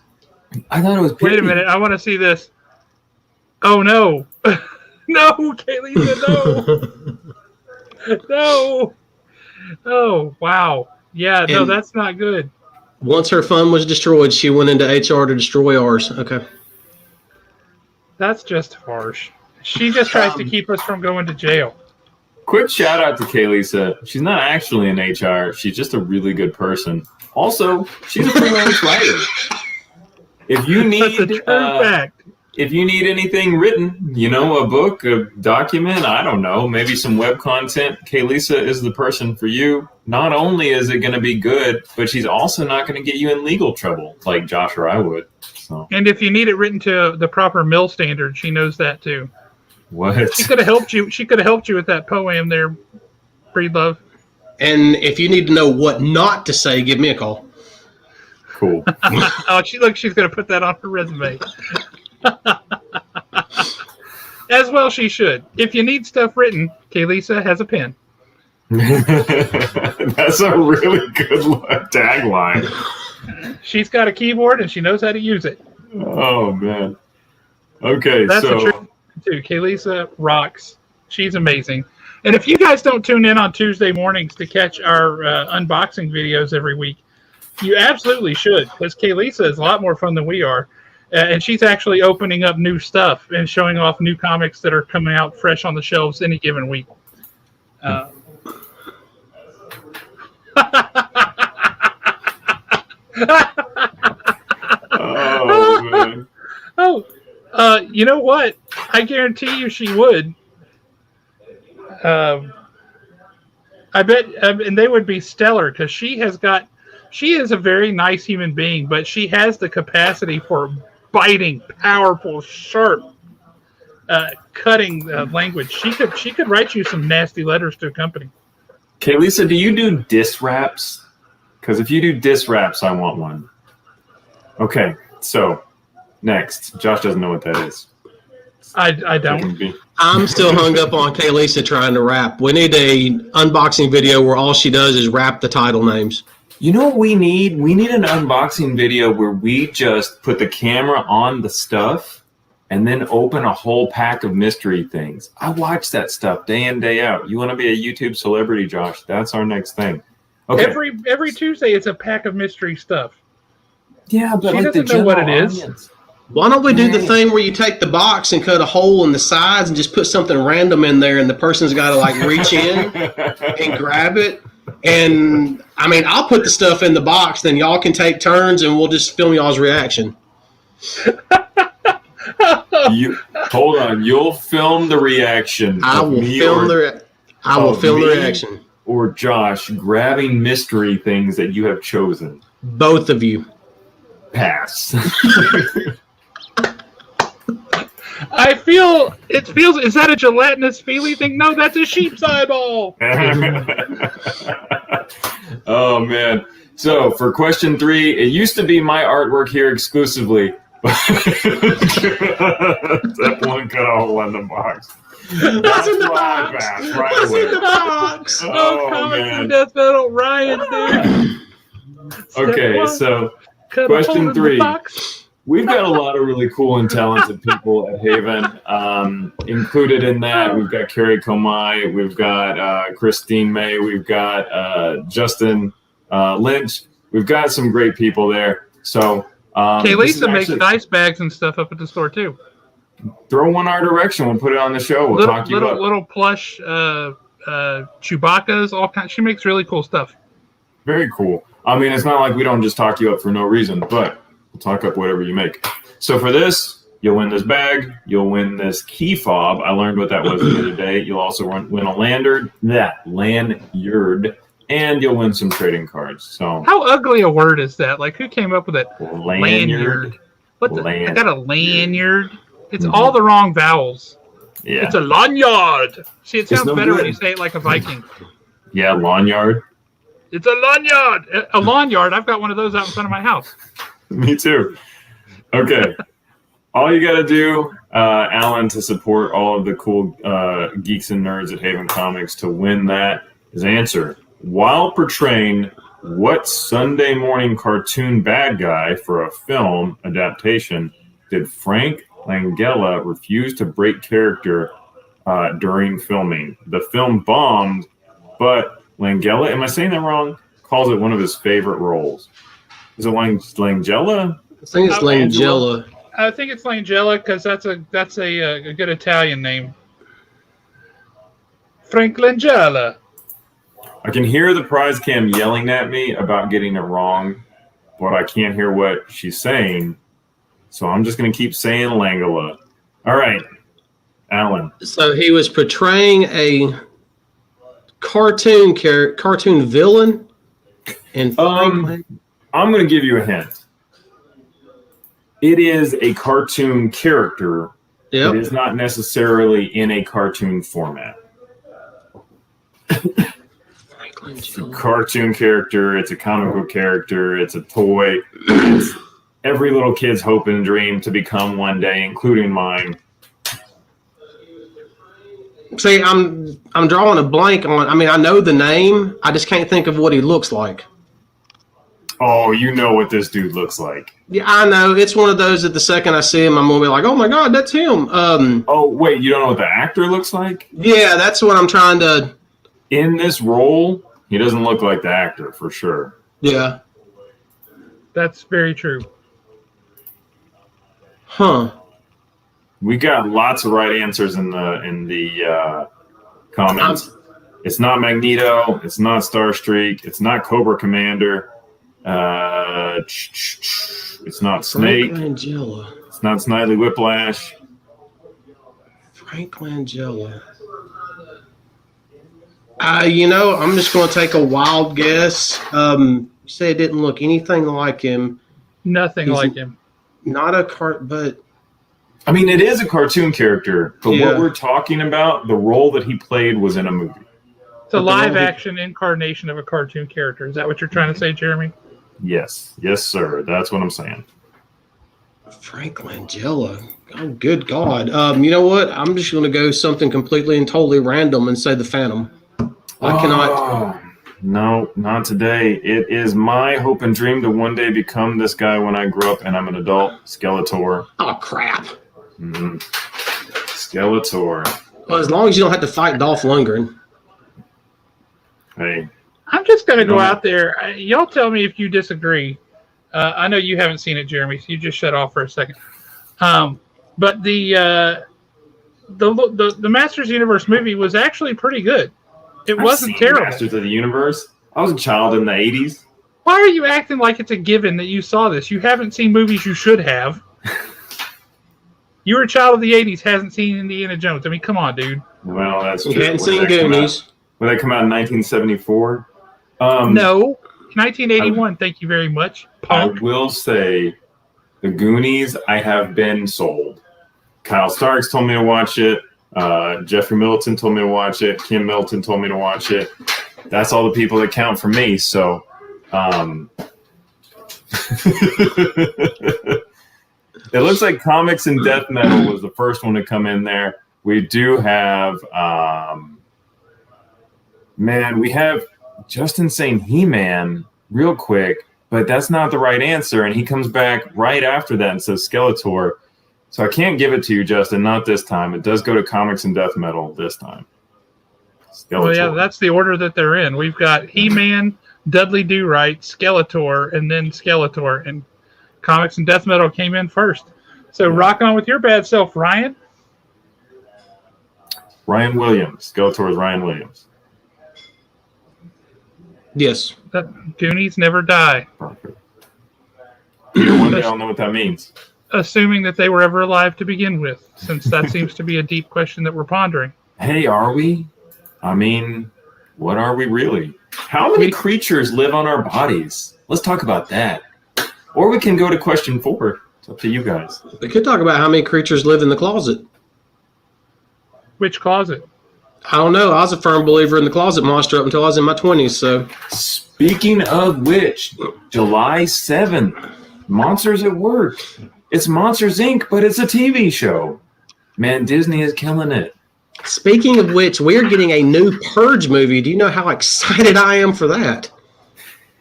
I thought it was. Wait a minute. I want to see this. Oh, no. No, Kaylee, no. No. Oh, wow. Yeah, no, that's not good. Once her fund was destroyed, she went into HR to destroy ours. Okay. That's just harsh. She just tries to keep us from going to jail. Quick shout out to Kaylisa. She's not actually in HR. She's just a really good person. Also, she's a freelance writer. If you need, That's a true fact. If you need anything written, a book, a document, I don't know, maybe some web content, Kaylisa is the person for you. Not only is it going to be good, but she's also not going to get you in legal trouble like Josh or I would. So. And if you need it written to the proper mill standard, she knows that too. What? She could have helped you. She could have helped you with that poem there, Breedlove. And if you need to know what not to say, give me a call. Cool. Oh, she's going to put that on her resume. As well she should. If you need stuff written, Kaylisa has a pen. That's a really good tagline. She's got a keyboard and she knows how to use it. Oh, man. Okay, That's the truth, too. Kaylisa rocks. She's amazing. And if you guys don't tune in on Tuesday mornings to catch our unboxing videos every week, you absolutely should, because Kaylisa is a lot more fun than we are. And she's actually opening up new stuff and showing off new comics that are coming out fresh on the shelves any given week. Oh, man. You know what? I guarantee you she would. I bet, and they would be stellar, because she is a very nice human being, but she has the capacity for biting, powerful, sharp, cutting language. She could write you some nasty letters to a company. Kaylisa, do you do diss raps? Because if you do diss raps, I want one. Okay, so next. Josh doesn't know what that is. I don't. I'm still hung up on Kaylisa trying to rap. We need a unboxing video where all she does is rap the title names. You know what we need? We need an unboxing video where we just put the camera on the stuff and then open a whole pack of mystery things. I watch that stuff day in, day out. You want to be a YouTube celebrity, Josh? That's our next thing. Okay. Every Tuesday, it's a pack of mystery stuff. Yeah, but she doesn't know what it is. Why don't we do the thing where you take the box and cut a hole in the sides and just put something random in there, and the person's got to reach in and grab it? And I'll put the stuff in the box, then y'all can take turns, and we'll just film y'all's reaction. Hold on, you'll film the reaction. I will film the reaction. Or Josh grabbing mystery things that you have chosen. Both of you. Pass. Is that a gelatinous feely thing? No, that's a sheep's eyeball. Oh, man. So for question 3, it used to be my artwork here exclusively. That one cut a hole in the box. That's in the box. That's in the box. Oh, man. Death Metal Ryan, dude. Okay, so question 3. We've got a lot of really cool and talented people at Haven. Included in that, we've got Carrie Comay, we've got Christine May, we've got Justin Lynch. We've got some great people there. So Kaylisa makes dice bags and stuff up at the store too. Throw one our direction. We'll put it on the show. We'll talk you up. Little plush Chewbacca's, all kinds. She makes really cool stuff. Very cool. It's not like we don't just talk you up for no reason, but we'll talk up whatever you make. So for this, you'll win this bag. You'll win this key fob. I learned what that was the other day. You'll also win a lanyard, and you'll win some trading cards. So how ugly a word is that? Who came up with it? Lanyard. I got a lanyard. It's all the wrong vowels. Yeah. It's a lanyard. See, it sounds better when good. you say it like a Viking. Yeah, lanyard. It's a lanyard. A lanyard. I've got one of those out in front of my house. Me too. Okay. All you got to do, Alan, to support all of the cool geeks and nerds at Haven Comics to win that is answer. While portraying what Sunday morning cartoon bad guy for a film adaptation did Frank Langella refuse to break character during filming? The film bombed, but Langella, am I saying that wrong? Calls it one of his favorite roles. Is it Langella? I think it's Langella. I think it's Langella because that's a good Italian name. Frank Langella. I can hear the prize cam yelling at me about getting it wrong, but I can't hear what she's saying. So I'm just going to keep saying Langella. All right, Alan. So he was portraying a cartoon villain. And I'm going to give you a hint. It is a cartoon character. Yep. It is not necessarily in a cartoon format. It's a cartoon character. It's a comic book character. It's a toy. It's every little kid's hope and dream to become one day, including mine. See, I'm drawing a blank on. I mean, I know the name. I just can't think of what he looks like. Oh, you know what this dude looks like. Yeah, I know. It's one of those that the second I see him, I'm going to be like, oh, my God, that's him. Oh, wait, you don't know what the actor looks like? Yeah, that's what I'm trying to. In this role, he doesn't look like the actor, for sure. Yeah. That's very true. Huh. We got lots of right answers in the comments. It's not Magneto. It's not Starstreak. It's not Cobra Commander. It's not Snake. Frank Langella. It's not Snidely Whiplash. Frank Langella. I'm just going to take a wild guess. You say it didn't look anything like him. Nothing like him. Not a but. I mean, it is a cartoon character, but Yeah. what we're talking about, the role that he played was in a movie. It's a live-action incarnation of a cartoon character. Is that what you're trying to say, Jeremy? Yes. Yes, sir. That's what I'm saying. Frank Langella. Oh, good God. You know what? I'm just going to go something completely and totally random and say the Phantom. I cannot. No, not today. It is my hope and dream to one day become this guy when I grow up and I'm an adult. Skeletor. Oh, crap. Mm-hmm. Skeletor. Well, as long as you don't have to fight Dolph Lundgren. Hey. I'm just going to go out there. Y'all tell me if you disagree. I know you haven't seen it, Jeremy, so you just shut off for a second. But the Masters Universe movie was actually pretty good. It wasn't terrible. Masters of the Universe. I was a child in the 80s. Why are you acting like it's a given that you saw this? You haven't seen movies you should have. You were a child of the 80s, hasn't seen Indiana Jones. I mean, come on, dude. Well, that's true. You hadn't seen Goonies. Would that come out in 1974? No. 1981, thank you very much. Punk. I will say, the Goonies, I have been sold. Kyle Starks told me to watch it. Jeffrey Middleton told me to watch it. Kim Middleton told me to watch it. That's all the people that count for me. So, it looks like Comics and Death Metal was the first one to come in there. We do have, we have Justin saying He-Man real quick, but that's not the right answer. And he comes back right after that and says Skeletor. So I can't give it to you, Justin. Not this time. It does go to Comics and Death Metal this time. Skeletor. Well, yeah, that's the order that they're in. We've got He-Man, Dudley Do-Right, Skeletor, and then Skeletor. And Comics and Death Metal came in first. So rock on with your bad self, Ryan. Ryan Williams. Skeletor is Ryan Williams. Yes. That Goonies never die. Perfect. One day I'll know what that means. Assuming that they were ever alive to begin with, since that seems to be a deep question that we're pondering. Hey, are we? I mean, what are we really? How many creatures live on our bodies? Let's talk about that. Or we can go to question 4. It's up to you guys. We could talk about how many creatures live in the closet. Which closet? I don't know. I was a firm believer in the closet monster up until I was in my 20s. So, Speaking of which, July 7th, Monsters at Work. It's Monsters Inc., but it's a TV show. Man, Disney is killing it. Speaking of which, we're getting a new Purge movie. Do you know how excited I am for that?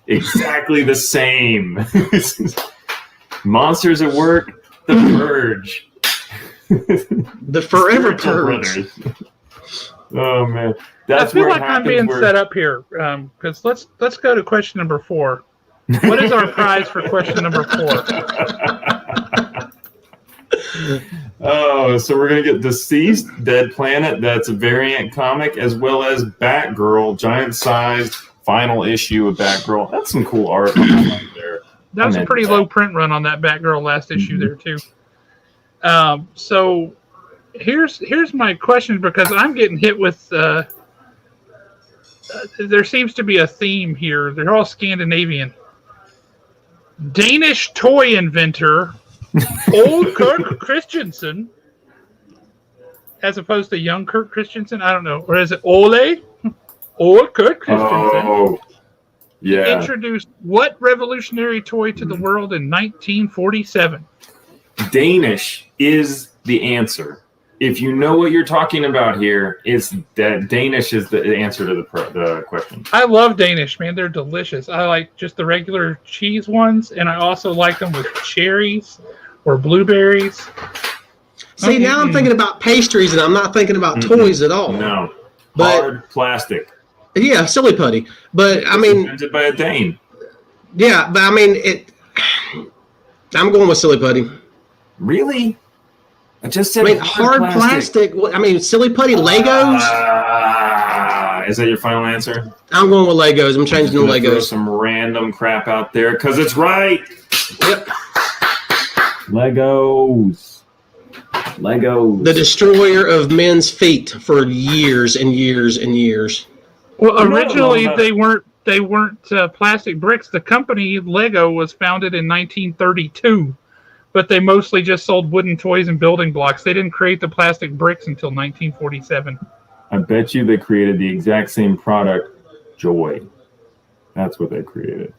Exactly the same. Monsters at Work, The Purge. The Forever Purge. Oh man, I feel like I'm being set up here because let's go to question number 4. What is our prize for question number 4? Oh, so we're gonna get Deceased, Dead Planet. That's a variant comic, as well as Batgirl, giant-sized final issue of Batgirl. That's some cool art there. That was a pretty low print run on that Batgirl last issue there too. So here's my question, because I'm getting hit with. There seems to be a theme here. They're all Scandinavian. Danish toy inventor, old Kirk Christensen, as opposed to young Kirk Christensen. I don't know, or is it Ole? Old Kirk Christensen. Oh, yeah. Introduced what revolutionary toy to the world in 1947? Danish is the answer. If you know what you're talking about here, it's that Danish is the answer to the question. I love Danish, man. They're delicious. I like just the regular cheese ones, and I also like them with cherries or blueberries. See, now I'm thinking about pastries, and I'm not thinking about toys at all. No. But, hard plastic. Yeah, silly putty. But, I mean... Invented by a Dane. Yeah, but, I mean, I'm going with silly putty. Really? I just said hard plastic. I mean, silly putty, Legos. Is that your final answer? I'm going with Legos. I'm changing to Legos. Throw some random crap out there because it's right. Yep. Legos. The destroyer of men's feet for years and years and years. Well, originally they weren't plastic bricks. The company Lego was founded in 1932. But they mostly just sold wooden toys and building blocks. They didn't create the plastic bricks until 1947. I bet you they created the exact same product, joy. That's what they created.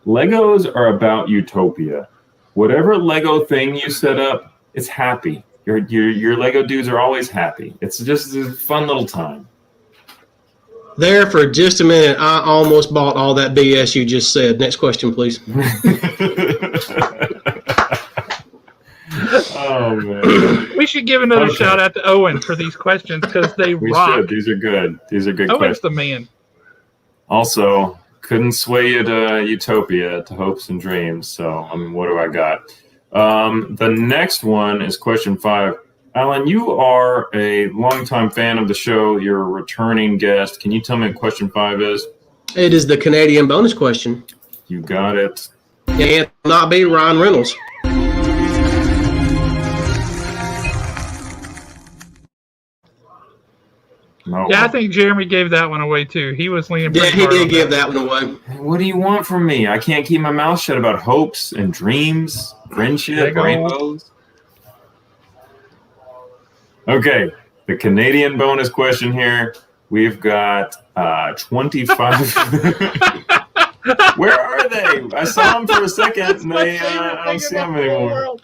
Legos are about utopia. Whatever Lego thing you set up, it's happy. Your Lego dudes are always happy. It's just a fun little time. There for just a minute, I almost bought all that BS you just said. Next question, please. Oh man! We should give another shout out to Owen for these questions because they rock. Should. These are good. These are good Owen's questions. the man. Also, couldn't sway you to utopia, to hopes and dreams. So, I mean, what do I got? The next one is question 5. Alan, you are a longtime fan of the show. You're a returning guest. Can you tell me what question 5 is? It is the Canadian bonus question. You got it. And not be Ryan Reynolds. No. Yeah, I think Jeremy gave that one away too. He was leaning. Yeah, he did give that one away. What do you want from me? I can't keep my mouth shut about hopes and dreams, friendship, rainbows. Okay, the Canadian bonus question here. We've got 25. Where are they? I saw them for a second, and I don't see them anymore.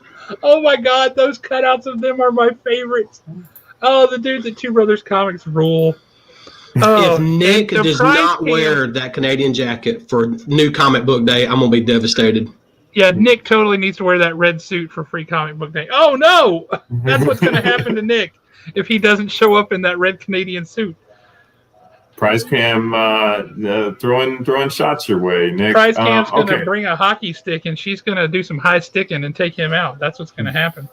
Oh my God, those cutouts of them are my favorites. Oh, the dude at Two Brothers Comics rule. If Nick does not wear that Canadian jacket for New Comic Book Day, I'm going to be devastated. Yeah, Nick totally needs to wear that red suit for Free Comic Book Day. Oh, no! That's what's going to happen to Nick if he doesn't show up in that red Canadian suit. Prize Cam throwing shots your way, Nick. Prize Cam's going to bring a hockey stick, and she's going to do some high sticking and take him out. That's what's going to happen.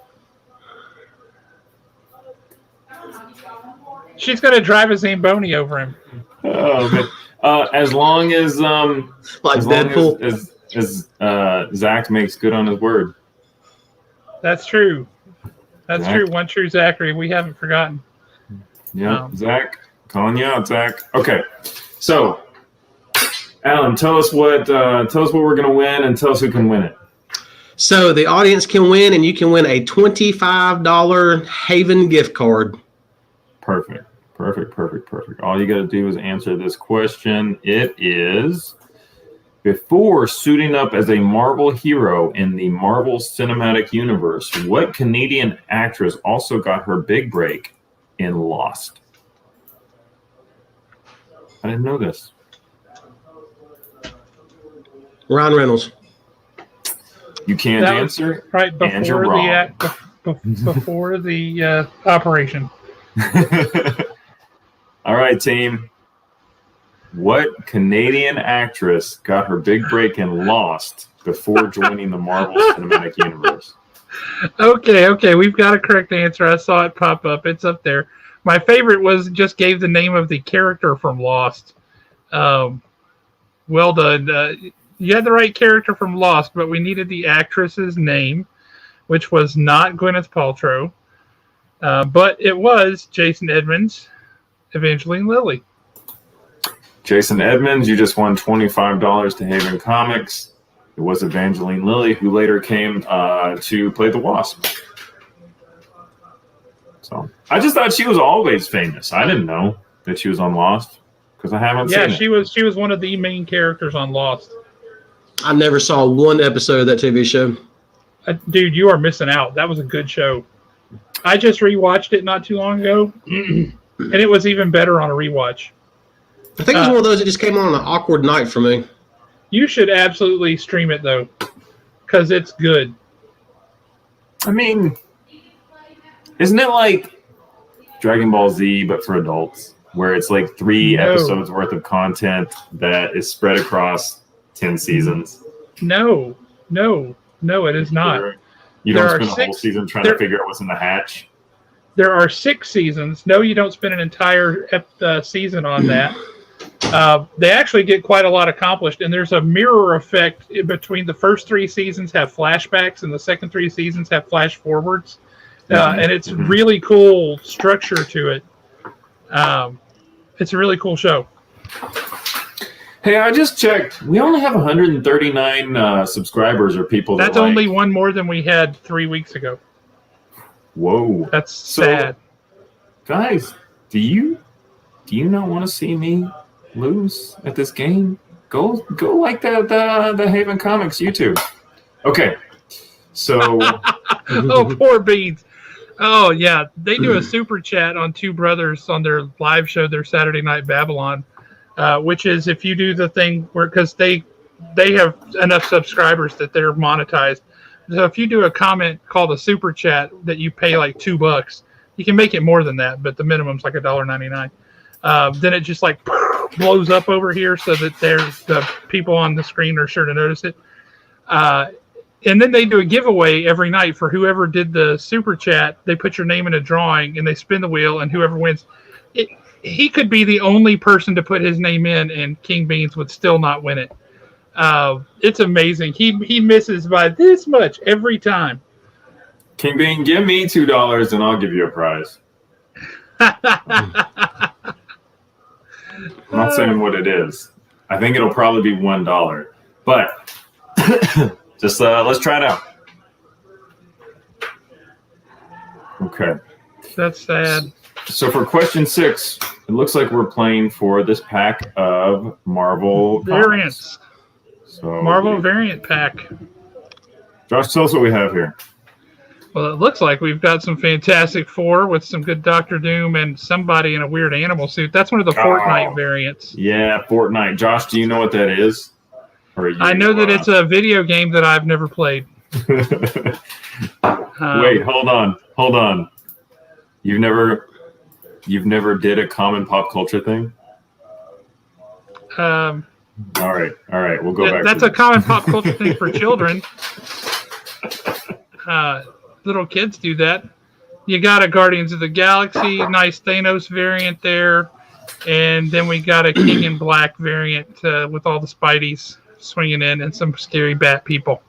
She's going to drive a Zamboni over him. Oh, as long as like Deadpool. As Zach makes good on his word. That's true. That's true. One true Zachary. We haven't forgotten. Yeah, Zach, calling you out, Zach. Okay, so Alan, tell us what we're going to win, and tell us who can win it. So the audience can win, and you can win a $25 Haven gift card. Perfect. All you got to do is answer this question. It is, before suiting up as a Marvel hero in the Marvel Cinematic Universe? What Canadian actress also got her big break in Lost? I didn't know this. Ryan Reynolds. You can't That was answer? right And you're before wrong. before the operation. All right, team. What Canadian actress got her big break in Lost before joining the Marvel Cinematic Universe? Okay, we've got a correct answer. I saw it pop up. It's up there. My favorite was just gave the name of the character from Lost. Well done. You had the right character from Lost, but we needed the actress's name, which was not Gwyneth Paltrow, but it was Jason Edmonds, Evangeline Lilly. Jason Edmonds, you just won $25 to Haven Comics. It was Evangeline Lilly, who later came to play the Wasp. So I just thought she was always famous. I didn't know that she was on Lost because I haven't seen it. Yeah, she was one of the main characters on Lost. I never saw one episode of that TV show. Dude, you are missing out. That was a good show. I just rewatched it not too long ago, and it was even better on a rewatch. I think it was one of those that just came on an awkward night for me. You should absolutely stream it, though, because it's good. I mean, isn't it like Dragon Ball Z, but for adults, where it's like 3 episodes worth of content that is spread across 10 seasons? No, it is not. You don't spend a whole season trying to figure out what's in the hatch? There are 6 seasons. No, you don't spend an entire season on that. They actually get quite a lot accomplished, and there's a mirror effect between the first 3 seasons have flashbacks and the second 3 seasons have flash forwards. And it's really cool structure to it. It's a really cool show. Hey, I just checked. We only have 139 subscribers or people. That's only one more than we had 3 weeks ago. Whoa, that's sad. Guys, do you not want to see me lose at this game? Go like the Haven Comics YouTube. Okay, so oh, poor Beans. Oh yeah, they do a super chat on Two Brothers on their live show, their Saturday Night Babylon, which is if you do the thing where because they have enough subscribers that they're monetized. So if you do a comment called a super chat that you pay like $2, you can make it more than that, but the minimum's like $1.99. Then it just like blows up over here so that the people on the screen are sure to notice it. And then they do a giveaway every night for whoever did the super chat. They put your name in a drawing and they spin the wheel, and whoever wins, he could be the only person to put his name in, and King Beans would still not win it. It's amazing. He misses by this much every time. King Bean, give me $2 and I'll give you a prize. I'm not saying what it is. I think it'll probably be $1, but just let's try it out. Okay. That's sad. So for question 6, it looks like we're playing for this pack of Marvel variants. So Marvel variant pack. Josh, tell us what we have here. Well, it looks like we've got some Fantastic Four with some good Doctor Doom and somebody in a weird animal suit. That's one of the Fortnite variants. Yeah, Fortnite. Josh, do you know what that is? I know that it's a video game that I've never played. Wait, hold on. You've never did a common pop culture thing? All right. We'll go back. That's a common pop culture thing for children. Little kids do that. You got a Guardians of the Galaxy, nice Thanos variant there, and then we got a King in Black variant with all the Spideys swinging in and some scary bat people.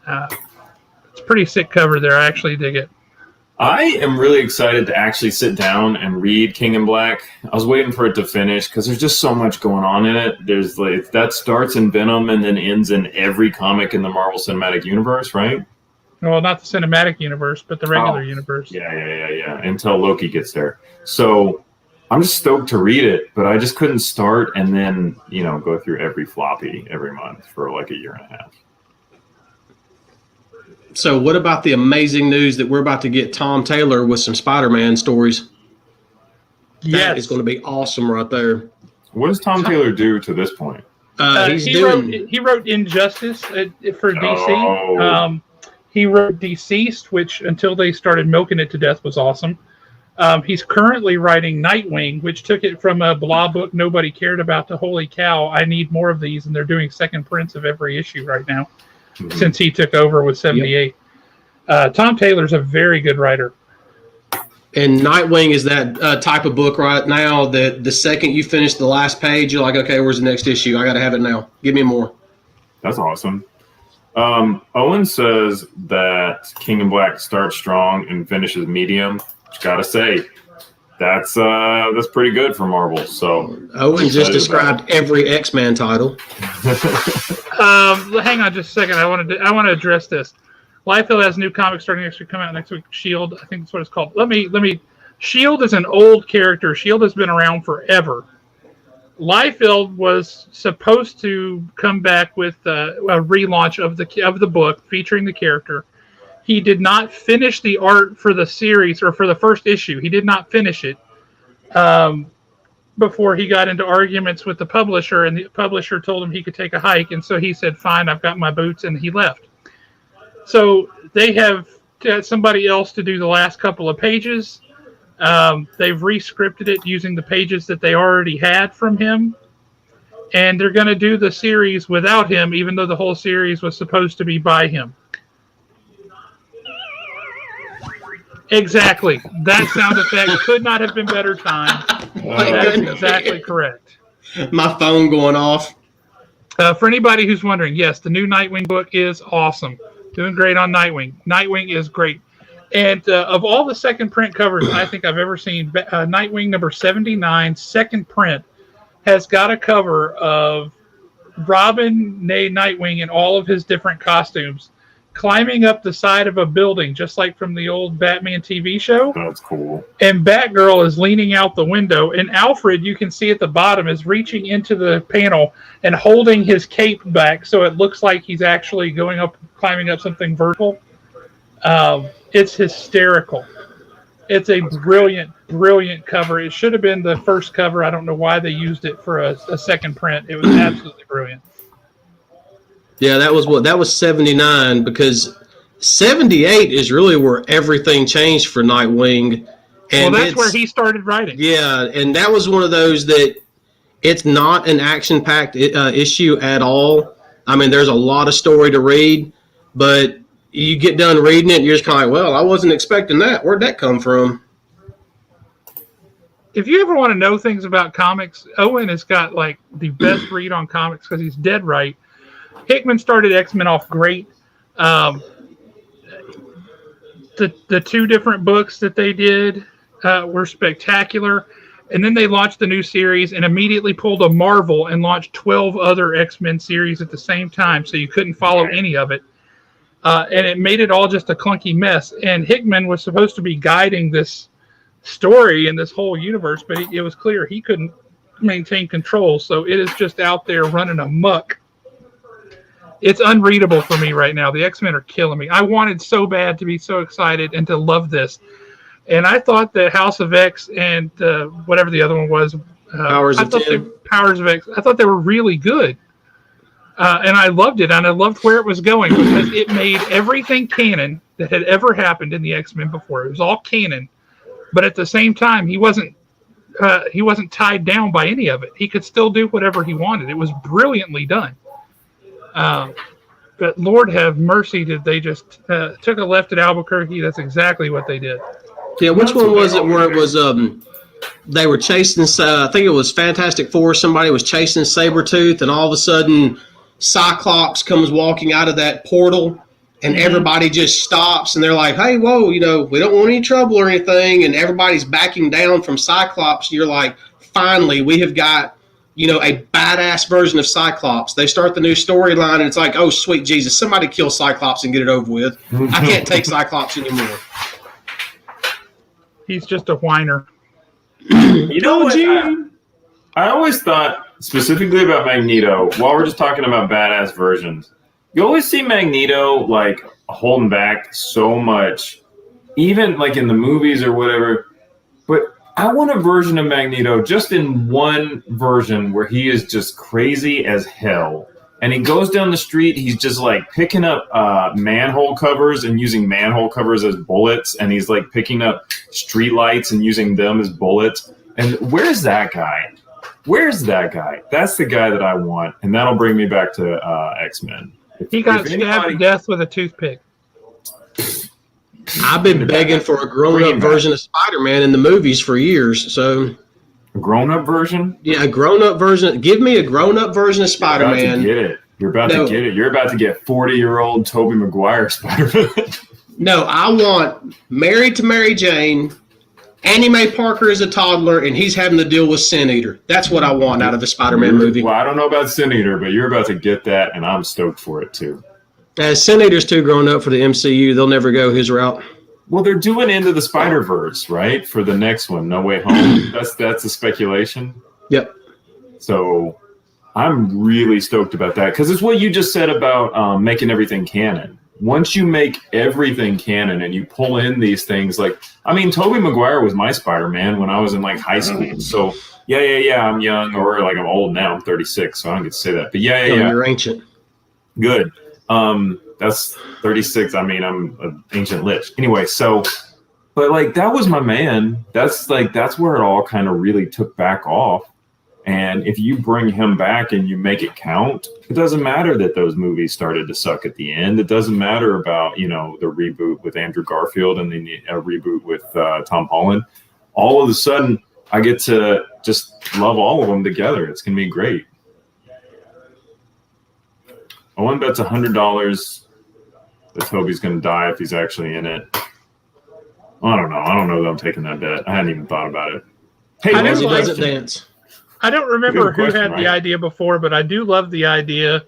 It's a pretty sick cover there. I actually dig it. I am really excited to actually sit down and read King in Black. I was waiting for it to finish because there's just so much going on in it. There's like that starts in Venom and then ends in every comic in the Marvel Cinematic Universe, right? Well, not the cinematic universe, but the regular universe. Yeah. Until Loki gets there. So I'm just stoked to read it, but I just couldn't start and then, go through every floppy every month for like a year and a half. So what about the amazing news that we're about to get Tom Taylor with some Spider-Man stories? That is going to be awesome right there. What does Tom Taylor do to this point? He wrote Injustice for DC. Oh. He wrote Deceased, which until they started milking it to death was awesome. He's currently writing Nightwing, which took it from a blah book nobody cared about to holy cow, I need more of these, and they're doing second prints of every issue right now since he took over with 78. Yep. Tom Taylor's a very good writer. And Nightwing is that type of book right now that the second you finish the last page, you're like, okay, where's the next issue? I got to have it now. Give me more. That's awesome. Owen says that King in Black starts strong and finishes medium. Gotta say, that's pretty good for Marvel. So Owen just described every X-Men title. Hang on just a second. I want to address this. Liefeld has a new comic starting next week. Come out next week. Shield, I think that's what it's called. Let me. Shield is an old character. Shield has been around forever. Liefeld was supposed to come back with a relaunch of the book featuring the character. He did not finish the art for the series or for the first issue. He did not finish it before he got into arguments with the publisher, and the publisher told him he could take a hike, and so he said, fine, I've got my boots, and he left. So they have got somebody else to do the last couple of pages. They've re-scripted it using the pages that they already had from him, and they're going to do the series without him, even though the whole series was supposed to be by him. Exactly. That sound effect could not have been better timed. That's exactly correct. My phone going off. For anybody who's wondering, yes, the new Nightwing book is awesome. Doing great on Nightwing. Nightwing is great. And of all the second print covers I think I've ever seen, Nightwing number 79, second print, has got a cover of Robin, nay Nightwing, in all of his different costumes, climbing up the side of a building, just like from the old Batman TV show. That's cool. And Batgirl is leaning out the window, and Alfred, you can see at the bottom, is reaching into the panel and holding his cape back so it looks like he's actually climbing up something vertical. It's hysterical. It's a brilliant, brilliant cover. It should have been the first cover. I don't know why they used it for a second print. It was absolutely brilliant. Yeah, that was 79, because 78 is really where everything changed for Nightwing. And that's where he started writing. Yeah, and that was one of those that it's not an action-packed issue at all. I mean, there's a lot of story to read, but you get done reading it and you're just kind of like, well, I wasn't expecting that. Where'd that come from? If you ever want to know things about comics, Owen has got like the best read on comics because he's dead right. Hickman started X-Men off great. The two different books that they did were spectacular. And then they launched the new series and immediately pulled a Marvel and launched 12 other X-Men series at the same time, so you couldn't follow any of it. And it made it all just a clunky mess. And Hickman was supposed to be guiding this story and this whole universe, but it was clear he couldn't maintain control, so it is just out there running amok. It's unreadable for me right now. The X-Men are killing me. I wanted so bad to be so excited and to love this. And I thought that House of X and whatever the other one was, Powers of X, I thought they were really good. And I loved it, and I loved where it was going because it made everything canon that had ever happened in the X-Men before. It was all canon. But at the same time, he wasn't tied down by any of it. He could still do whatever he wanted. It was brilliantly done. But Lord have mercy, did they just took a left at Albuquerque? That's exactly what they did. Yeah, which one was it where it was they were chasing, I think it was Fantastic Four, somebody was chasing Sabretooth, and all of a sudden Cyclops comes walking out of that portal, and everybody just stops, and they're like, hey, whoa, we don't want any trouble or anything, and everybody's backing down from Cyclops. You're like, finally, we have got a badass version of Cyclops. They start the new storyline, and it's like, oh, sweet Jesus, somebody kill Cyclops and get it over with. I can't take Cyclops anymore. He's just a whiner. You know what? Gene. I always thought specifically about Magneto, while we're just talking about badass versions, you always see Magneto like holding back so much, even like in the movies or whatever. But I want a version of Magneto just in one version where he is just crazy as hell. And he goes down the street, he's just like picking up manhole covers and using manhole covers as bullets. And he's like picking up street lights and using them as bullets. And where's that guy? Where's that guy? That's the guy that I want. And that'll bring me back to X-Men. He got stabbed to death with a toothpick. I've been begging for a grown-up version of Spider-Man in the movies for years. So, a grown-up version? Yeah, a grown-up version. Give me a grown-up version of Spider-Man. You're about to get it. You're about to get 40-year-old Tobey Maguire Spider-Man. No, I want Married to Mary Jane. Annie Mae Parker is a toddler, and he's having to deal with Sin Eater. That's what I want out of a Spider-Man movie. Well, I don't know about Sin Eater, but you're about to get that, and I'm stoked for it, too. Sin Eater's too grown up for the MCU. They'll never go his route. Well, they're doing Into the Spider-Verse, right? For the next one, No Way Home. That's a speculation. Yep. So I'm really stoked about that, because it's what you just said about making everything canon. Once you make everything canon and you pull in these things, like, I mean, Tobey Maguire was my Spider-Man when I was in like high school. So yeah, I'm young, or like I'm old now. I'm 36, so I don't get to say that. But yeah. You're ancient. Good. That's 36. I mean, I'm an ancient lich. Anyway, so, but like that was my man. That's where it all kind of really took back off. And if you bring him back and you make it count, it doesn't matter that those movies started to suck at the end. It doesn't matter about, the reboot with Andrew Garfield and then the reboot with Tom Holland. All of a sudden, I get to just love all of them together. It's going to be great. Owen bets $100 that Toby's going to die if he's actually in it. I don't know. I don't know that I'm taking that bet. I hadn't even thought about it. Hey, he doesn't dance. I don't remember who had the idea before, but I do love the idea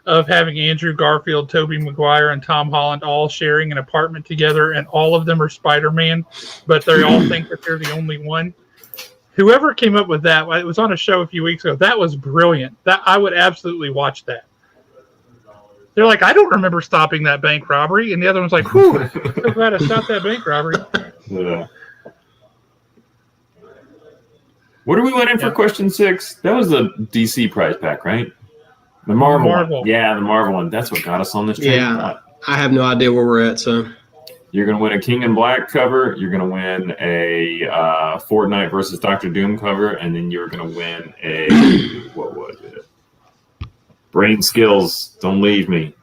of having Andrew Garfield, Tobey Maguire, and Tom Holland all sharing an apartment together, and all of them are Spider-Man, but they all think that they're the only one. Whoever came up with that, it was on a show a few weeks ago. That was brilliant. That I would absolutely watch that. They're like, I don't remember stopping that bank robbery, and the other one's like, whew, so glad I stopped that bank robbery. Yeah. What are we winning for question 6? That was the DC prize pack, right? The Marvel one. Yeah, the Marvel one. That's what got us on this train. Yeah, I have no idea where we're at. So you're going to win a King in Black cover. You're going to win a Fortnite versus Dr. Doom cover, and then you're going to win a what was it? Brain Skillz. Don't leave me.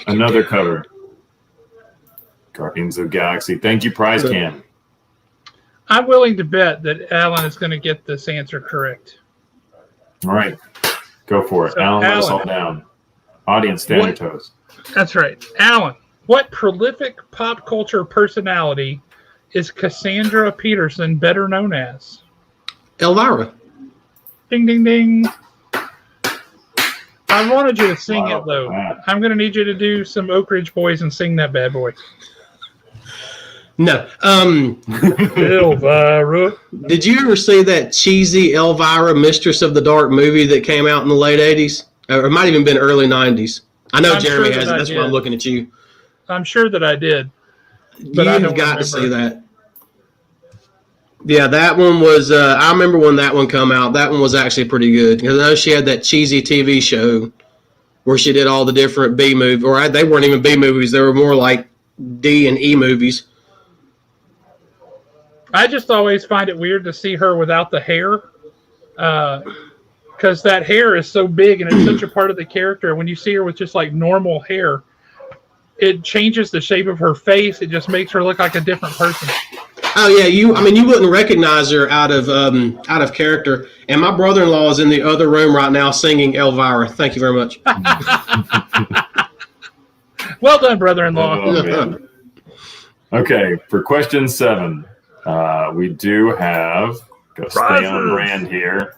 Another cover. Guardians of the Galaxy. Thank you, Prize Cam. I'm willing to bet that Alan is going to get this answer correct. All right. Go for it. So, Alan, let us all down. Audience, stand your toes. That's right. Alan, what prolific pop culture personality is Cassandra Peterson better known as? Elvira. Ding, ding, ding. I wanted you to sing it, though. I'm going to need you to do some Oak Ridge Boys and sing that bad boy. No. Elvira. Did you ever see that cheesy Elvira, Mistress of the Dark movie that came out in the late 80s? Or it might have even been early 90s. I know Jeremy has it. That's why I'm looking at you. I'm sure that I did. But You've got to see that. Yeah, that one was, I remember when that one came out. That one was actually pretty good. Because I know she had that cheesy TV show where she did all the different B movies. Or they weren't even B movies. They were more like D and E movies. I just always find it weird to see her without the hair. Because that hair is so big and it's such a part of the character. When you see her with just like normal hair, it changes the shape of her face. It just makes her look like a different person. Oh yeah, you wouldn't recognize her out of character. And my brother-in-law is in the other room right now singing Elvira. Thank you very much. Well done, brother-in-law. Oh, okay, for question 7, we do have go stay on brand here.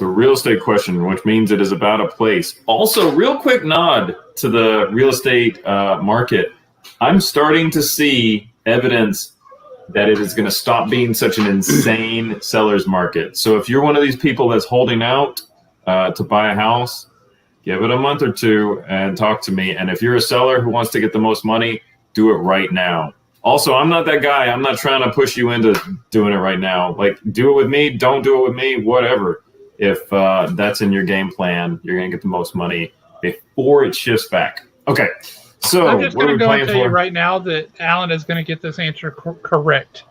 It's a real estate question, which means it is about a place. Also, real quick nod to the real estate market. I'm starting to see evidence that it is going to stop being such an insane seller's market. So if you're one of these people that's holding out to buy a house, give it a month or two and talk to me. And if you're a seller who wants to get the most money, do it right now. Also, I'm not that guy. I'm not trying to push you into doing it right now. Like, do it with me, don't do it with me, whatever. If that's in your game plan, you're going to get the most money before it shifts back. Okay, so I'm just what are going to we go playing and tell you for? right now that Alan is going to get this answer correct.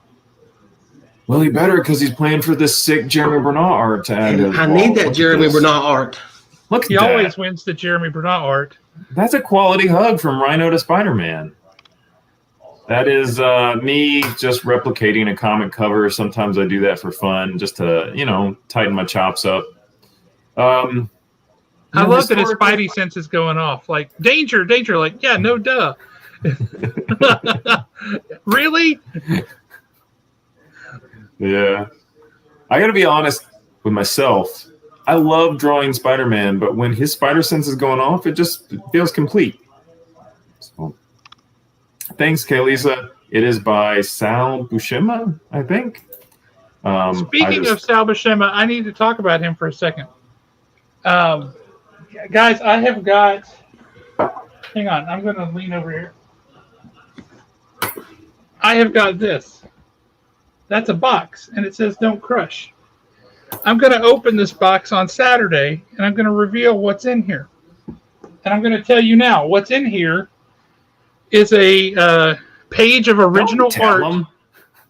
Well, he better, because he's playing for this sick Jeremy Bernard art to add to his I wall. need that Look at Jeremy this. Bernard art. Look at He that. always wins the Jeremy Bernard art. That's a quality hug from Rhino to Spider-Man. That is me just replicating a comic cover. Sometimes I do that for fun, just to, tighten my chops up. I love that his spidey sense is going off. Like, danger, danger. Like, yeah, no duh. Really? Yeah. I got to be honest with myself. I love drawing Spider-Man, but when his spider sense is going off, it just feels complete. So, thanks, Kaylisa. It is by Sal Buscema, I think. Speaking of Sal Buscema, I need to talk about him for a second. Guys, I have got... Hang on, I'm going to lean over here. I have got this. That's a box, and it says don't crush. I'm going to open this box on Saturday, and I'm going to reveal what's in here. And I'm going to tell you now, what's in here is a page of original art.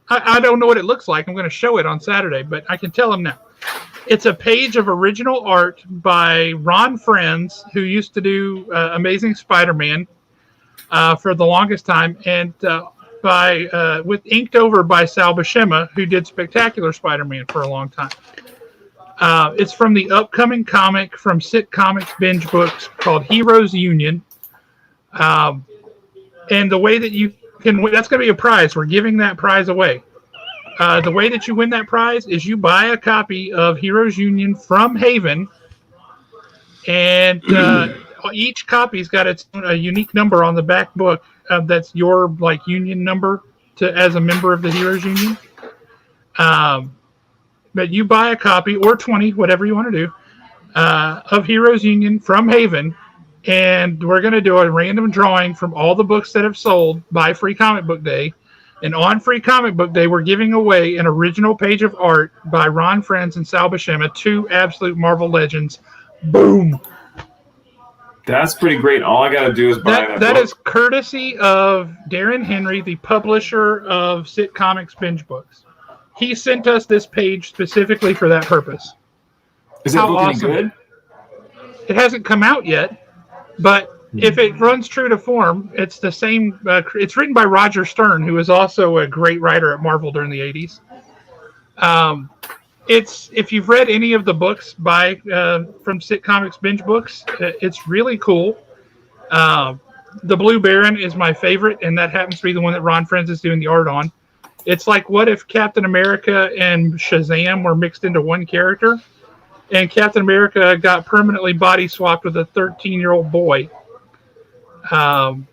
I don't know what it looks like. I'm going to show it on Saturday, but I can tell them now. It's a page of original art by Ron Frenz, who used to do Amazing Spider-Man for the longest time, and with inked over by Sal Buscema, who did Spectacular Spider-Man for a long time. It's from the upcoming comic from Sit Comics Binge Books called Heroes Union. And the way that you can win, that's going to be a prize. We're giving that prize away. The way that you win that prize is you buy a copy of Heroes Union from Haven, and each copy's got a unique number on the back book. That's your union number as a member of the Heroes Union. But you buy a copy, or 20, whatever you want to do, of Heroes Union from Haven, and we're going to do a random drawing from all the books that have sold by Free Comic Book Day. And on Free Comic Book Day, we're giving away an original page of art by Ron Frenz and Sal Buscema, two absolute Marvel legends. Boom! That's pretty great. All I got to do is buy that That book. is courtesy of Darren Henry, the publisher of Sit Comics Binge Books. He sent us this page specifically for that purpose. Is that book any good? It hasn't come out yet, but if it runs true to form, it's the same. It's written by Roger Stern, who was also a great writer at Marvel during the 80s. If you've read any of the books from Sit Comics Binge Books, it's really cool. The Blue Baron is my favorite, and that happens to be the one that Ron Frenz is doing the art on. It's like, what if Captain America and Shazam were mixed into one character, and Captain America got permanently body swapped with a 13-year-old boy. You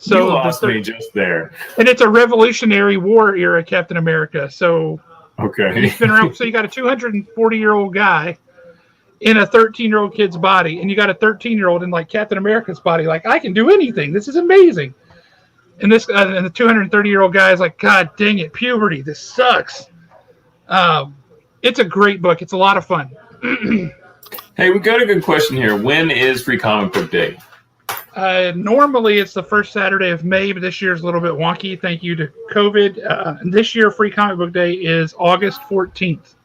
lost me just there. And it's a Revolutionary War era Captain America. So okay, he's been around. So you got a 240-year-old guy in a 13-year-old kid's body, and you got a 13-year-old in Captain America's body. Like, I can do anything. This is amazing. And this and the 230-year-old guy is like, God dang it, puberty. This sucks. It's a great book. It's a lot of fun. Hey, we got a good question here. When is Free Comic Book Day? Normally it's the first Saturday of May, but this year's a little bit wonky. Thank you to COVID. This year, Free Comic Book Day is August 14th.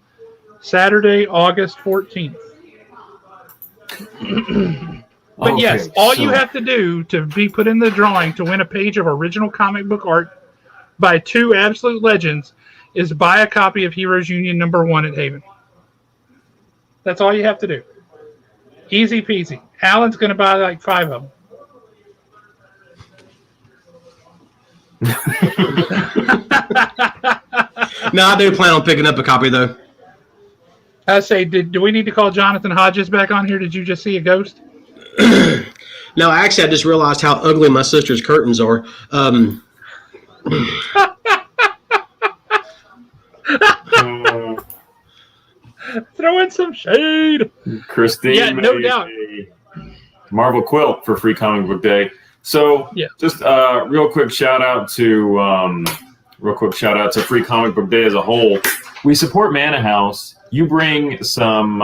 Saturday, August 14th. But yes, all you have to do to be put in the drawing to win a page of original comic book art by two absolute legends is buy a copy of Heroes Union #1 at Haven. That's all you have to do. Easy peasy. Alan's going to buy 5 of them. No, I do plan on picking up a copy, though. I say, do we need to call Jonathan Hodges back on here? Did you just see a ghost? No, actually, I just realized how ugly my sister's curtains are. Throw in some shade. Christine, Yeah, no doubt. Marvel quilt for Free Comic Book Day. So, yeah. Just real quick shout out to Free Comic Book Day as a whole. We support Manor House. You bring some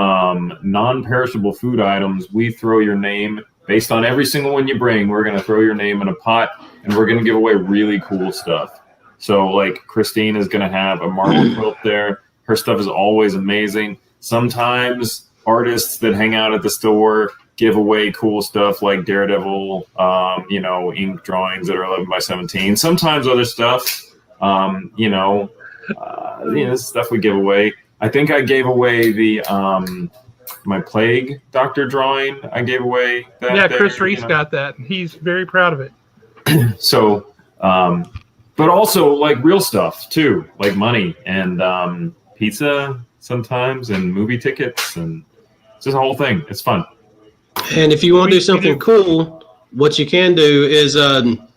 non-perishable food items. We throw your name based on every single one you bring. We're going to throw your name in a pot, and we're going to give away really cool stuff. So, like, Christine is going to have a Marvel quilt there. Her stuff is always amazing. Sometimes artists that hang out at the store give away cool stuff like Daredevil, ink drawings that are 11 by 17. Sometimes other stuff, stuff we give away. I think I gave away the my Plague Doctor drawing. I gave away that. Yeah, Chris Reese got that. He's very proud of it. So, but also like real stuff too, like money and pizza sometimes and movie tickets, and it's just a whole thing. It's fun. And if you want to do something cool, what you can do is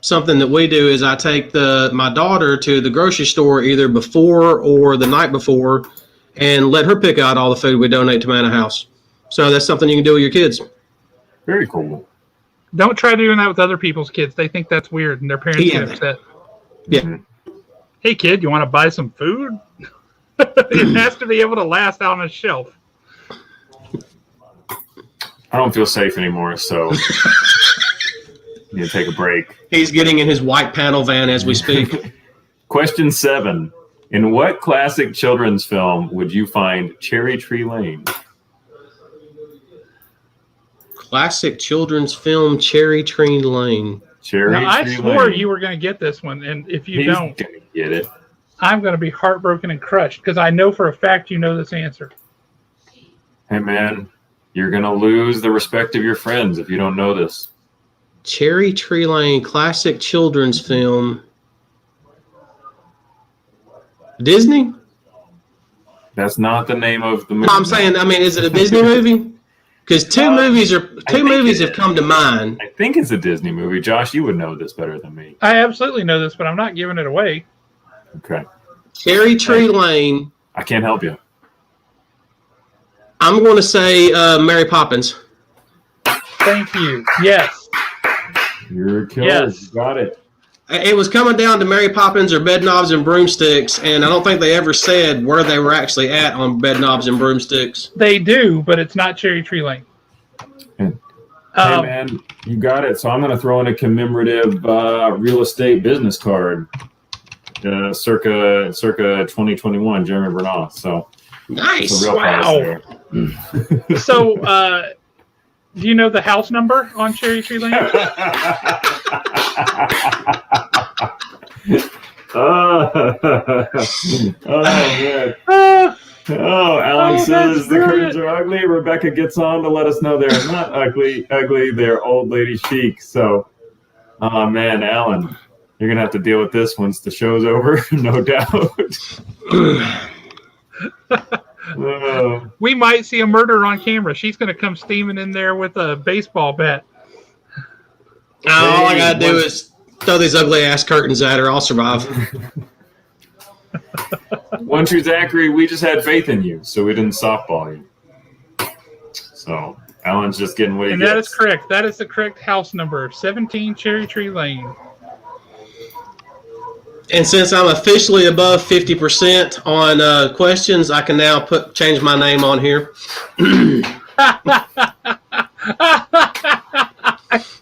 something that we do is I take my daughter to the grocery store either before or the night before and let her pick out all the food we donate to Manor House. So that's something you can do with your kids. Very cool. Don't try doing that with other people's kids. They think that's weird and their parents get upset. Yeah. Hey, kid, you want to buy some food? It has to be able to last on a shelf. I don't feel safe anymore, so need to take a break. He's getting in his white panel van as we speak. Question 7. In what classic children's film would you find Cherry Tree Lane? Classic children's film, Cherry Tree Lane. I swore you were going to get this one, and if you don't, gonna get it. I'm going to be heartbroken and crushed because I know for a fact you know this answer. Hey, man, you're going to lose the respect of your friends if you don't know this. Cherry Tree Lane, classic children's film. Disney? That's not the name of the movie. No, I'm saying, is it a Disney movie? Because two movies have come to mind. I think it's a Disney movie. Josh, you would know this better than me. I absolutely know this, but I'm not giving it away. Okay. Cherry Tree Lane. I can't help you. I'm going to say Mary Poppins. Thank you. Yes. You're a killer. Yes. You got it. It was coming down to Mary Poppins or Bedknobs and Broomsticks, and I don't think they ever said where they were actually at on Bedknobs and Broomsticks. They do, but it's not Cherry Tree Lane. Hey, man, you got it. So I'm going to throw in a commemorative real estate business card. Circa 2021, Jeremy Bernal. So nice. Wow. So, do you know the house number on Cherry Tree Lane? Man. Alan says the curtains are ugly. Rebecca gets on to let us know they're not ugly. They're old lady chic. So, man, Alan, you're going to have to deal with this once the show's over, no doubt. We might see a murder on camera. She's going to come steaming in there with a baseball bat. All I got to do is throw these ugly-ass curtains at her. I'll survive. One True Zachary, we just had faith in you, so we didn't softball you. So Alan's just getting what he gets. And that is correct. That is the correct house number, 17 Cherry Tree Lane. And since I'm officially above 50% on questions, I can now change my name on here.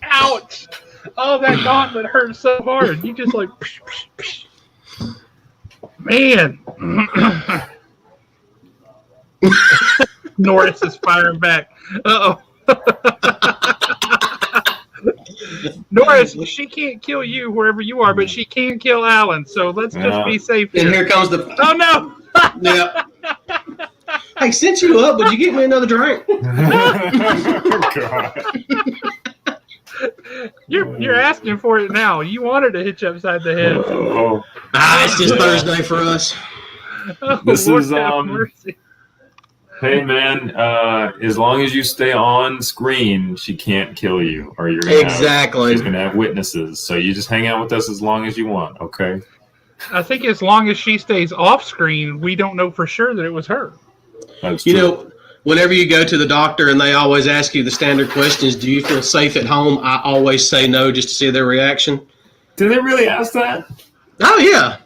Ouch! Oh, that gauntlet hurt so hard. You just like, psh, psh, psh. Man. Norris is firing back. Uh-oh. Norris, she can't kill you wherever you are, but she can kill Alan. So let's just be safe here. And here comes the... Oh, no. Yeah. Hey, since you up, would you get me another drink? Oh, God. You're asking for it now. You wanted to hit you upside the head. Oh. It's just Thursday for us. Oh, This Lord is have mercy. Hey man, as long as you stay on screen, she can't kill you, or you're gonna she's gonna have witnesses. So you just hang out with us as long as you want, okay? I think as long as she stays off screen, we don't know for sure that it was her. That's true. You know, whenever you go to the doctor and they always ask you the standard questions, do you feel safe at home? I always say no just to see their reaction. Did they really ask that? Oh, yeah.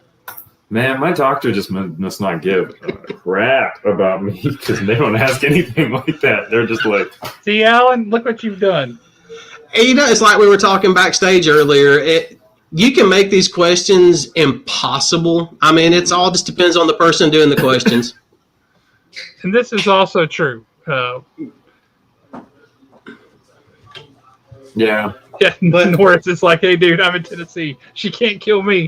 Man, my doctor just must not give a crap about me because they don't ask anything like that. They're just like, see, Alan, look what you've done. And, you know, it's like we were talking backstage earlier. You can make these questions impossible. I mean, it's all just depends on the person doing the questions. And this is also true. yeah. Yeah, but Norris is like, hey, dude, I'm in Tennessee. She can't kill me.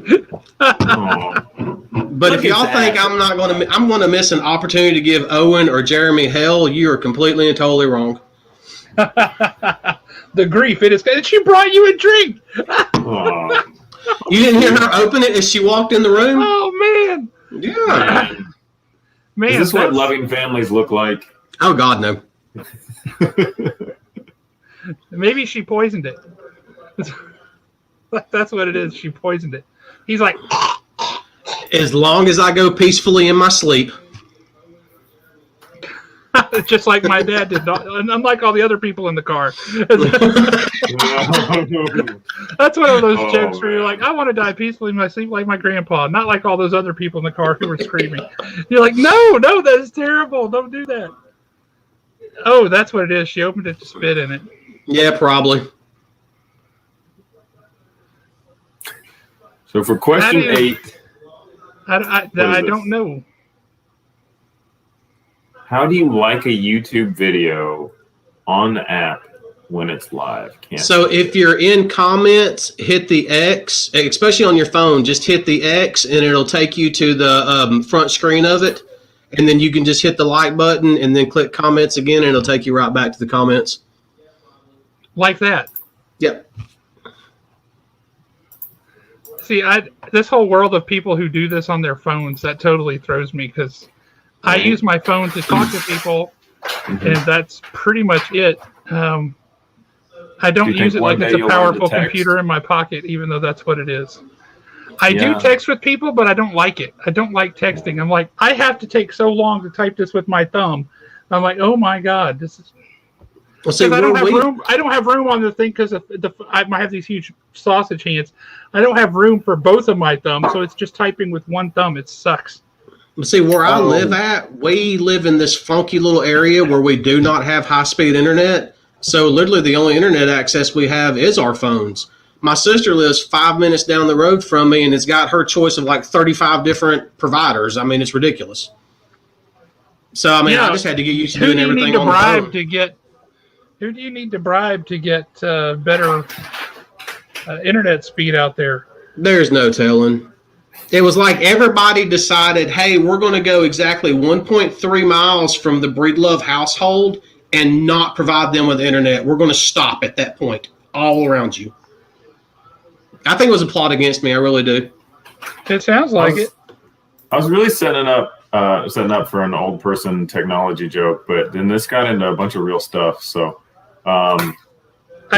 But if y'all think I'm going to miss an opportunity to give Owen or Jeremy hell, you are completely and totally wrong. The grief it is. And she brought you a drink. You didn't hear her open it as she walked in the room? Oh man. Yeah. Man, is this what loving families look like? Oh God, no. Maybe she poisoned it. That's what it is. She poisoned it. He's like, as long as I go peacefully in my sleep. just like my dad did, and unlike all the other people in the car. That's one of those jokes where you're like, I want to die peacefully in my sleep like my grandpa, not like all those other people in the car who were screaming. You're like, no, that is terrible. Don't do that. Oh, that's what it is. She opened it to spit in it. Yeah, probably. So for question 8, I don't know. How do you like a YouTube video on the app when it's live? So if you're in comments, hit the X, especially on your phone, just hit the X and it'll take you to the front screen of it. And then you can just hit the like button and then click comments again and it'll take you right back to the comments. Like that. Yep. See, this whole world of people who do this on their phones, that totally throws me because I use my phone to talk to people, and that's pretty much it. I don't use it like it's a powerful computer in my pocket, even though that's what it is. I do text with people, but I don't like it. I don't like texting. I'm like, I have to take so long to type this with my thumb. I'm like, oh my God, this is. Well, see, I don't have room. I don't have room on the thing because I have these huge sausage hands. I don't have room for both of my thumbs, so it's just typing with one thumb. It sucks. See, where I live at, we live in this funky little area where we do not have high-speed internet. So literally the only internet access we have is our phones. My sister lives 5 minutes down the road from me, and it's got her choice of like 35 different providers. I mean, it's ridiculous. So, I mean, I just had to get used to doing everything on the phone. Who do you need to bribe to get better internet speed out there? There's no telling. It was like everybody decided, hey, we're going to go exactly 1.3 miles from the Breedlove household and not provide them with internet. We're going to stop at that point all around you. I think it was a plot against me. I really do. It sounds like it. I was really setting up for an old person technology joke, but then this got into a bunch of real stuff. So I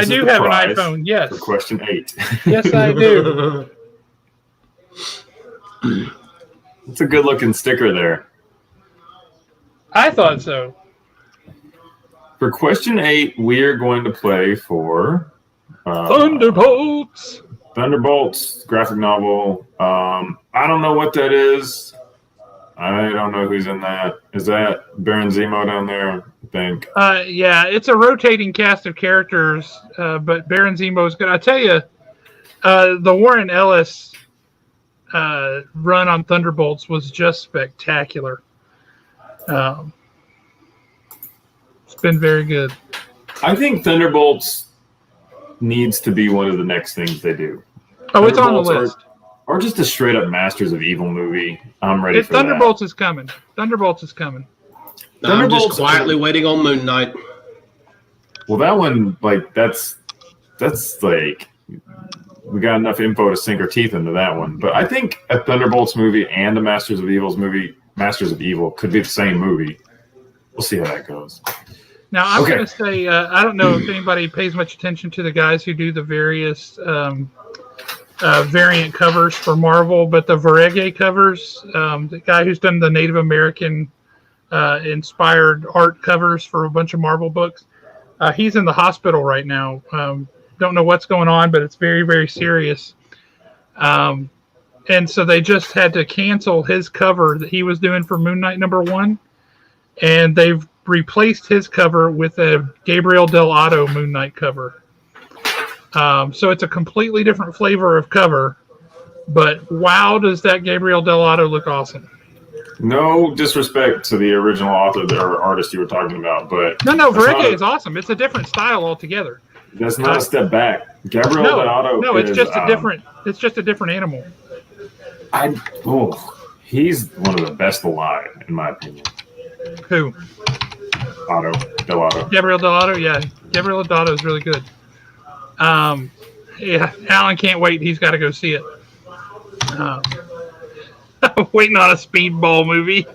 do have an iPhone, yes. For question 8. Yes, I do. It's a good looking sticker there. I thought so. For question 8, we are going to play for Thunderbolts. Thunderbolts graphic novel. I don't know what that is. I don't know who's in that. Is that Baron Zemo down there? I think. Yeah, it's a rotating cast of characters, but Baron Zemo's good. I tell you, the Warren Ellis run on Thunderbolts was just spectacular. It's been very good. I think Thunderbolts needs to be one of the next things they do. Oh, it's on the list. Or just a straight up Masters of Evil movie. I'm ready for Thunderbolts that. is coming. Thunderbolts is coming. I'm just quietly waiting on Moon Knight. Well, that one, like, that's like, we got enough info to sink our teeth into that one. But I think a Thunderbolts movie and a Masters of Evil could be the same movie. we'll see how that goes. Now, I'm Okay. going to say, I don't know if anybody pays much attention to the guys who do the various variant covers for Marvel, but the Verege covers, the guy who's done the Native American inspired art covers for a bunch of Marvel books, he's in the hospital right now. Don't know what's going on, but it's very, very serious. And so they just had to cancel his cover that he was doing for Moon Knight #1, and they've replaced his cover with a Gabriel Del Otto Moon Knight cover. So it's a completely different flavor of cover, but wow, does that Gabriel Del Otto look awesome. No disrespect to the original author or artist you were talking about, but No, Verege is awesome. It's a different style altogether. that's not a step back. Gabriel Del Otto no, it's is, just a different. It's just a different animal. He's one of the best alive, in my opinion. Who? Del Otto. Gabriel Del Otto. Yeah, Gabriel Del Otto is really good. Yeah, Alan can't wait. He's got to go see it. Waiting on a Speedball movie.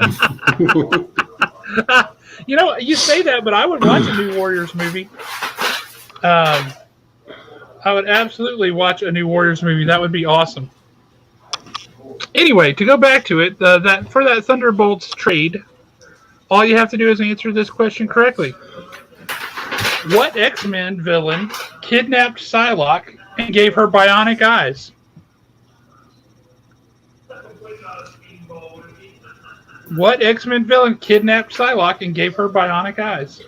You know, you say that, but I would watch a New Warriors movie. I would absolutely watch a New Warriors movie. That would be awesome. Anyway, to go back to it, that for that Thunderbolts trade, all you have to do is answer this question correctly. What X-Men villain kidnapped Psylocke and gave her bionic eyes? What X-Men villain kidnapped Psylocke and gave her bionic eyes?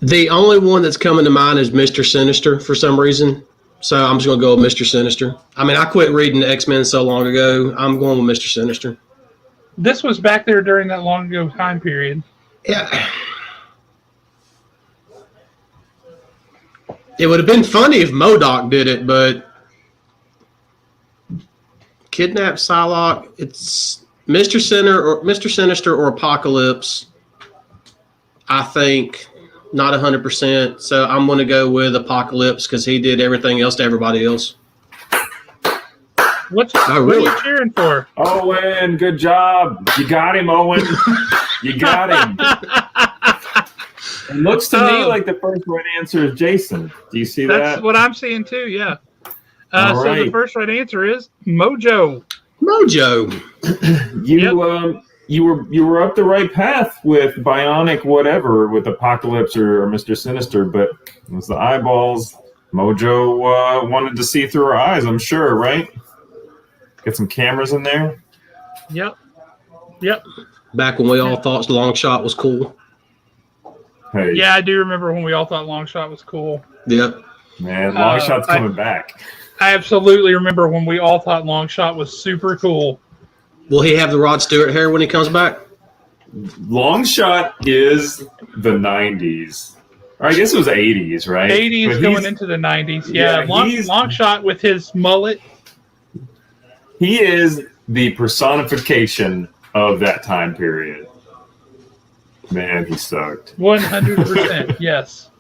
The only one that's coming to mind is Mr. Sinister for some reason. So I'm just going to go with Mr. Sinister. I mean, I quit reading the X-Men so long ago. I'm going with Mr. Sinister. This was back there during that long ago time period. Yeah. It would have been funny if MODOK did it, but kidnap Psylocke, it's Mr. Sinister or Apocalypse. I think not 100%. So I'm going to go with Apocalypse because he did everything else to everybody else. What really? are you cheering for? Owen, good job. You got him, Owen. You got him. It looks to me like the first right answer is Jason. Do you see that? That's what I'm seeing too, yeah. All So right. the first right answer is Mojo. Mojo. You were up the right path with Bionic whatever, with Apocalypse or Mr. Sinister, but it was the eyeballs. Mojo wanted to see through her eyes, I'm sure, right? Get some cameras in there. Yep. Back when we all thought Long Shot was cool. Hey, Yeah, I do remember when we all thought Longshot was cool. Yep. man, Long Shot's coming back. I absolutely remember when we all thought Longshot was super cool. Will he have the Rod Stewart hair when he comes back? Long Shot is the 90s. Or I guess it was 80s, right? 80s But going into the 90s. Yeah, he's- Longshot with his mullet. He is the personification of that time period. Man, he sucked. 100%, yes.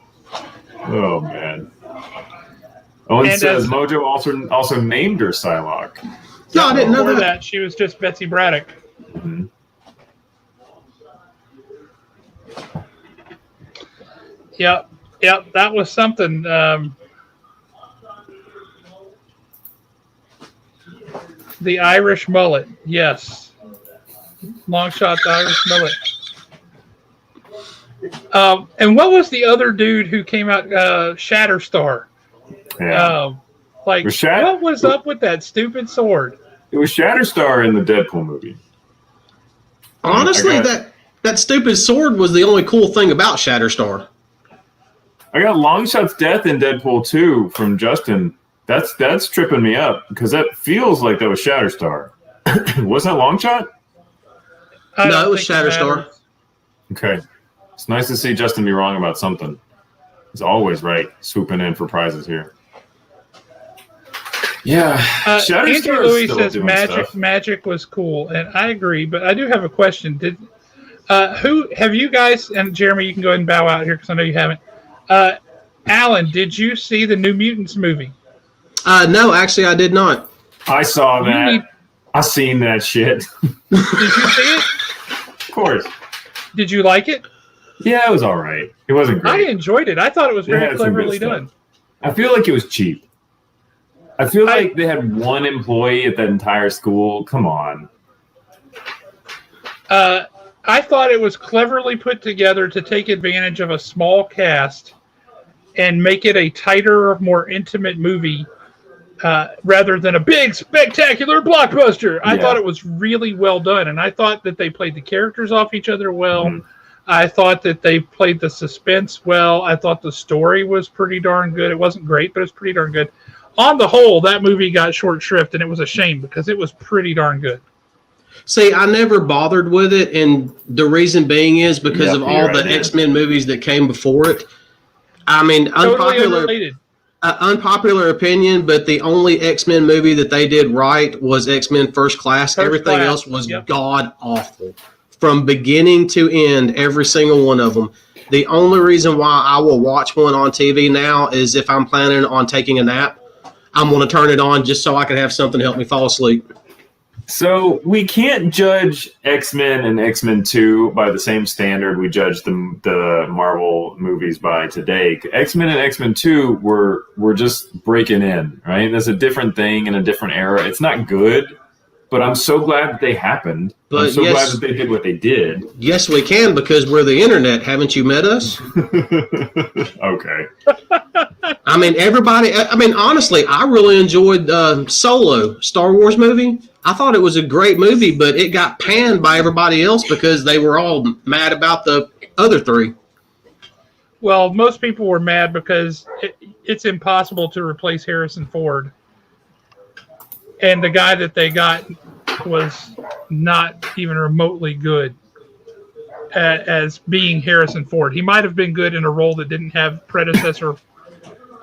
Oh, man. Owen And says as- Mojo also named her Psylocke. No, I didn't know Before that. that, she was just Betsy Braddock. Mhm. Yep, that was something. The Irish mullet, yes. Longshot's Irish mullet. And what was the other dude who came out? Shatterstar. Yeah. What was up with that stupid sword? It was Shatterstar in the Deadpool movie. Honestly, that stupid sword was the only cool thing about Shatterstar. I got Longshot's death in Deadpool 2 from Justin. That's tripping me up because that feels like that was Shatterstar. Wasn't that Longshot? I No, don't it was think Shatterstar. matters. Okay. It's nice to see Justin be wrong about something. He's always right, swooping in for prizes here. Yeah. Andrew Shatterstar Louis is still says doing stuff. magic was cool, and I agree. But I do have a question. Who have you guys? And Jeremy, you can go ahead and bow out here because I know you haven't. Alan, did you see the New Mutants movie? No, actually, I did not. I saw You that. need- I seen that shit. Did you see it? Of course. Did you like it? Yeah, it was all right. It wasn't I great. enjoyed it. I thought it was It very had some good cleverly stuff. done. I feel like it was cheap. I feel like they had one employee at that entire school. Come on. I thought it was cleverly put together to take advantage of a small cast and make it a tighter, more intimate movie rather than a big, spectacular blockbuster. I thought it was really well done, and I thought that they played the characters off each other well. Mhm. I thought that they played the suspense well. I thought the story was pretty darn good. It wasn't great, but it was pretty darn good. On the whole, that movie got short shrift, and it was a shame because it was pretty darn good. See, I never bothered with it, and the reason being is because of all the idea. X-Men movies that came before it. I mean, Totally unrelated. unpopular opinion, but the only X-Men movie that they did right was X-Men First Class. Everything else was god awful. From beginning to end, every single one of them. The only reason why I will watch one on TV now is if I'm planning on taking a nap. I'm going to turn it on just so I can have something to help me fall asleep. So we can't judge X-Men and X-Men 2 by the same standard we judge the Marvel movies by today. X-Men and X-Men 2 were just breaking in, right? That's a different thing in a different era. It's not good, but I'm so glad that they happened. But I'm so glad that they did what they did. Yes, we can, because we're the internet. Haven't you met us? Okay. I mean, honestly, I really enjoyed Solo, Star Wars movie. I thought it was a great movie, but it got panned by everybody else because they were all mad about the other three. Well, most people were mad because it's impossible to replace Harrison Ford. And the guy that they got was not even remotely good as being Harrison Ford. He might have been good in a role that didn't have predecessor,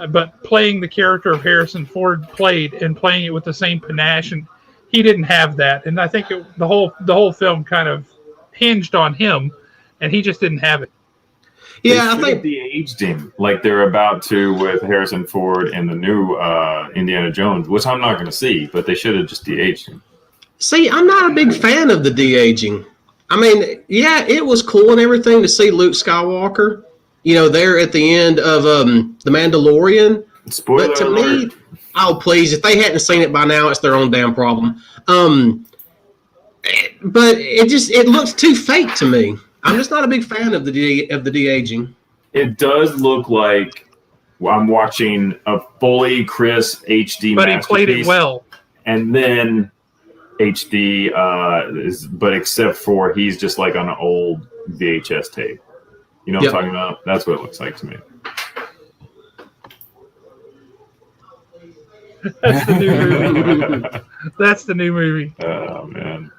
but playing the character of Harrison Ford playing it with the same panache, and he didn't have that. And I think the whole film kind of hinged on him, and he just didn't have it. Yeah, I think think de-aged him like they're about to with Harrison Ford in the new Indiana Jones, which I'm not going to see, but they should have just de-aged him. See, I'm not a big fan of the de-aging. I mean, yeah, it was cool and everything to see Luke Skywalker, there at the end of The Mandalorian. Spoiler But to alert. me, oh, please, if they hadn't seen it by now, it's their own damn problem. But it looks too fake to me. I'm just not a big fan of the de-aging. It does look like I'm watching a fully crisp HD But he masterpiece. played it well. And then HD, but except for he's just like on an old VHS tape. You know what I'm talking about? That's what it looks like to me. That's the new movie. That's the new movie. Oh, man.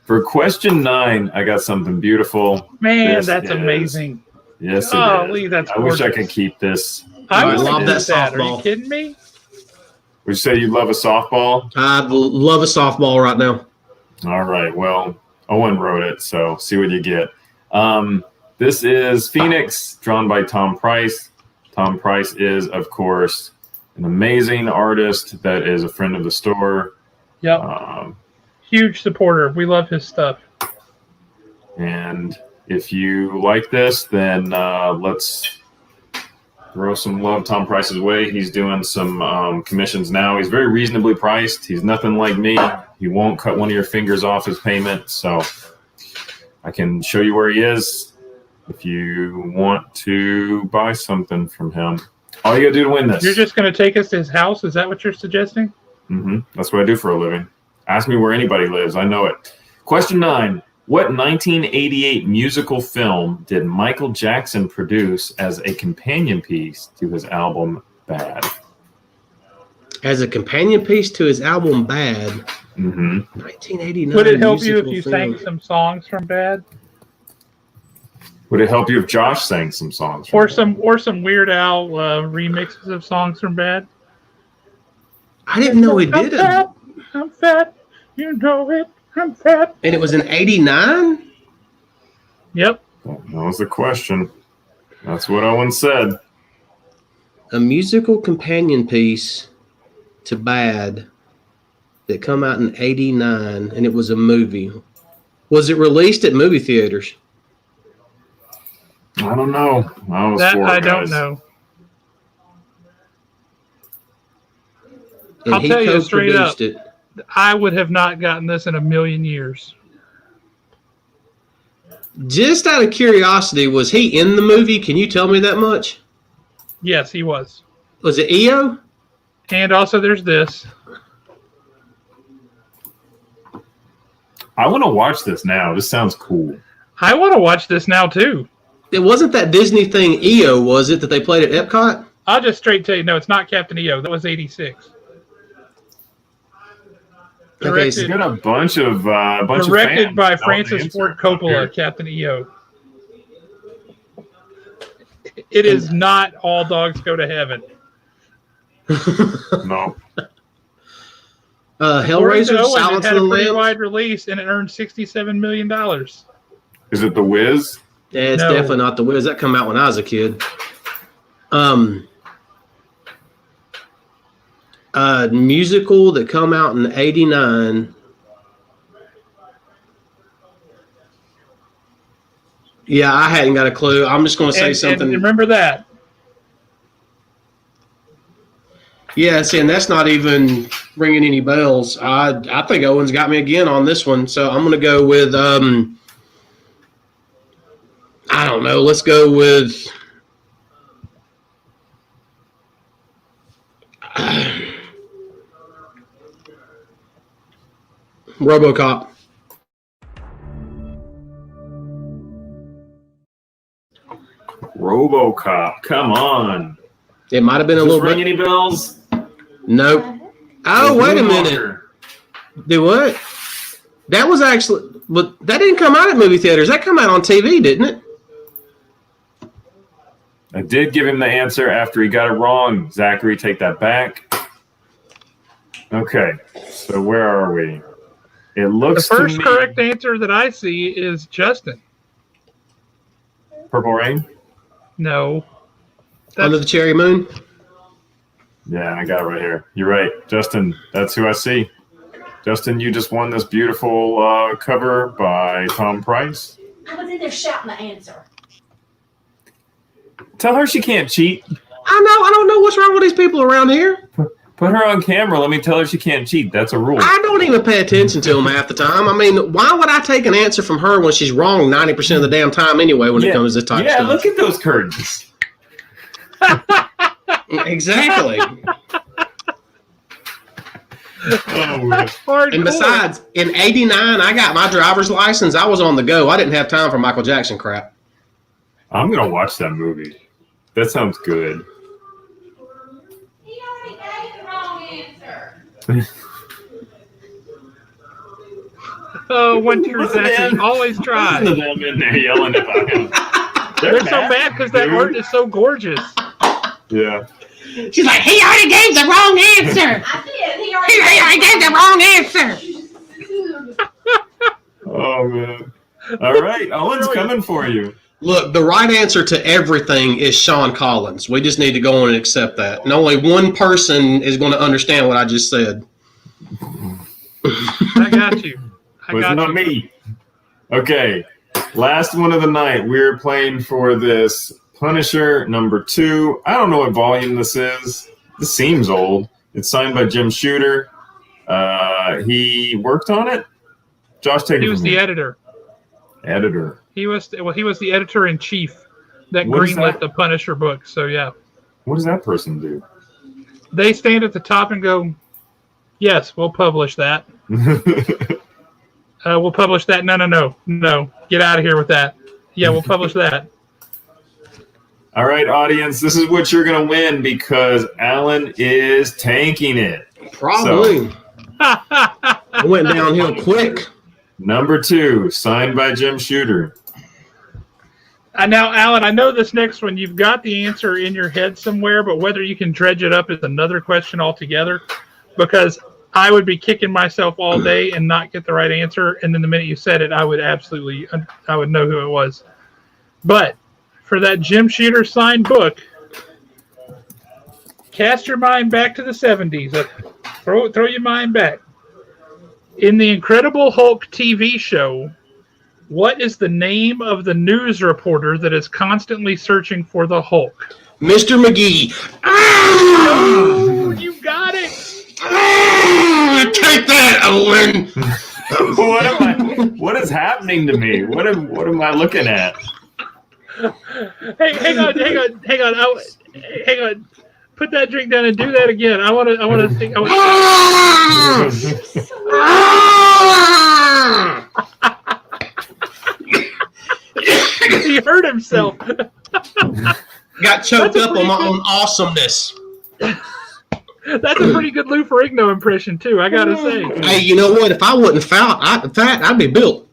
For question 9, I got something beautiful. Man, that's amazing. Yes, it Oh, is. Lee, that's I wish I gorgeous. could keep this. I love would that do that. Are you softball. kidding me? Would you say you love a softball? I love a softball right now. All right. Well, Owen wrote it, so see what you get. This is Phoenix, drawn by Tom Price. Tom Price is, of course, an amazing artist that is a friend of the store. Yep. Huge supporter. We love his stuff. And if you like this, then let's throw some love Tom Price's way. He's doing some commissions now. He's very reasonably priced. He's nothing like me. He won't cut one of your fingers off his payment. So I can show you where he is if you want to buy something from him. All you got to do to win this. You're just going to take us to his house? Is that what you're suggesting? Mm-hmm. That's what I do for a living. Ask me where anybody lives. I know it. Question 9. What 1988 musical film did Michael Jackson produce as a companion piece to his album Bad? As a companion piece to his album Bad, Mm-hmm. 1989. Would it help you if musical you film. sang some songs from Bad? Would it help you if Josh sang some songs? Or some Weird Al remixes of songs from Bad? I didn't know he did it. I'm fat. You know it. I'm fat. And it was in 89? Yep. That was the question. That's what Owen said. A musical companion piece to Bad that come out in 89, and it was a movie. Was it released at movie theaters? I don't know. I was That four, I guys. don't know. And I'll he tell you straight co-produced up. it. I would have not gotten this in a million years. Just out of curiosity, was he in the movie? Can you tell me that much? Yes, he was. Was it EO? And also, there's this. I want to watch this now. This sounds cool. I want to watch this now too. It wasn't that Disney thing EO, was it, that they played at Epcot? I'll just straight tell you, no, it's not Captain EO. That was '86. Okay, It's got a bunch of Directed fans. by That was Francis the answer. Ford Coppola, Captain EO. It is not All Dogs Go to Heaven. No. According to Hellraiser, Owen, Silence it had of a the pretty Lambs. wide release and it earned $67 million. Is it The Wiz? Yeah, it's No. definitely not The Wiz. That come out when I was a kid. Musical that come out in '89. Yeah, I hadn't got a clue. I'm just going to say something. And remember that. Yeah, see, and that's not even ringing any bells. I think Owen's got me again on this one, so I'm going to go with I don't know. Let's go with RoboCop. RoboCop. Come on. It might have been a Does this little ring bit. any bells? Nope. Oh, wait a minute. Moonwalker. Do what? That was actually, but that didn't come out at movie theaters. That come out on TV, didn't it? I did give him the answer after he got it wrong. Zachary, take that back. Okay, so where are we? It The looks first to me, correct answer that I see is Justin. Purple Rain. No. Under the Cherry Moon. Yeah, I got it right here. You're right, Justin. That's who I see. Justin, you just won this beautiful cover by Tom Price. I was in there shouting the answer. Tell her she can't cheat. I know. I don't know what's wrong with these people around here. Put her on camera. Let me tell her she can't cheat. That's a rule. I don't even pay attention to them half the time. I mean, why would I take an answer from her when she's wrong 90% of the damn time anyway when it comes to this type of Yeah, stuff? look at those curtains. Exactly. Oh, man. Hardcore. And besides, in '89, I got my driver's license. I was on the go. I didn't have time for Michael Jackson crap. I'm going to watch that movie. That sounds good. He already gave the wrong answer. Oh, one tear Listen, Zachary man. always try. Listen to them in there yelling about him. They're so mad because that dude. art is so gorgeous. Yeah. She's like, he already gave the wrong answer. I did. He He already gave the wrong answer. Oh, man. All right. Owen's coming for you. Look, the right answer to everything is Sean Collins. We just need to go on and accept that. And only one person is going to understand what I just said. I got you. Well, it's not me. Okay. Last one of the night. We're playing for this Punisher #2. I don't know what volume this is. This seems old. It's signed by Jim Shooter. He worked on it. Josh, take He it was from the here. editor. Editor. He was the editor in chief that What is greenlit that? the Punisher book. So yeah, What does that person do? they stand at the top and go, "Yes, we'll publish that. We'll publish that. No, get out of here with that. Yeah, we'll publish that." All right, audience, this is what you're going to win because Alan is tanking it. Probably. I went downhill quick. #2, signed by Jim Shooter. Now, Alan, I know this next one, you've got the answer in your head somewhere, but whether you can dredge it up is another question altogether, because I would be kicking myself all day and not get the right answer, and then the minute you said it, I would know who it was. But for that Jim Shooter signed book, cast your mind back to the 70s. Throw your mind back. In the Incredible Hulk TV show, What is the name of the news reporter that is constantly searching for the Hulk? Mr. McGee. Oh, you got it. Take that, Owen. What is happening to me? What am I looking at? Hey, hang on. Hang on. Put that drink down and do that again. I want to think. He hurt himself. Got choked up on my own awesomeness. That's a pretty good Lou Ferrigno impression too, I gotta say. Hey, you know what? If I wasn't fat, I'd be built.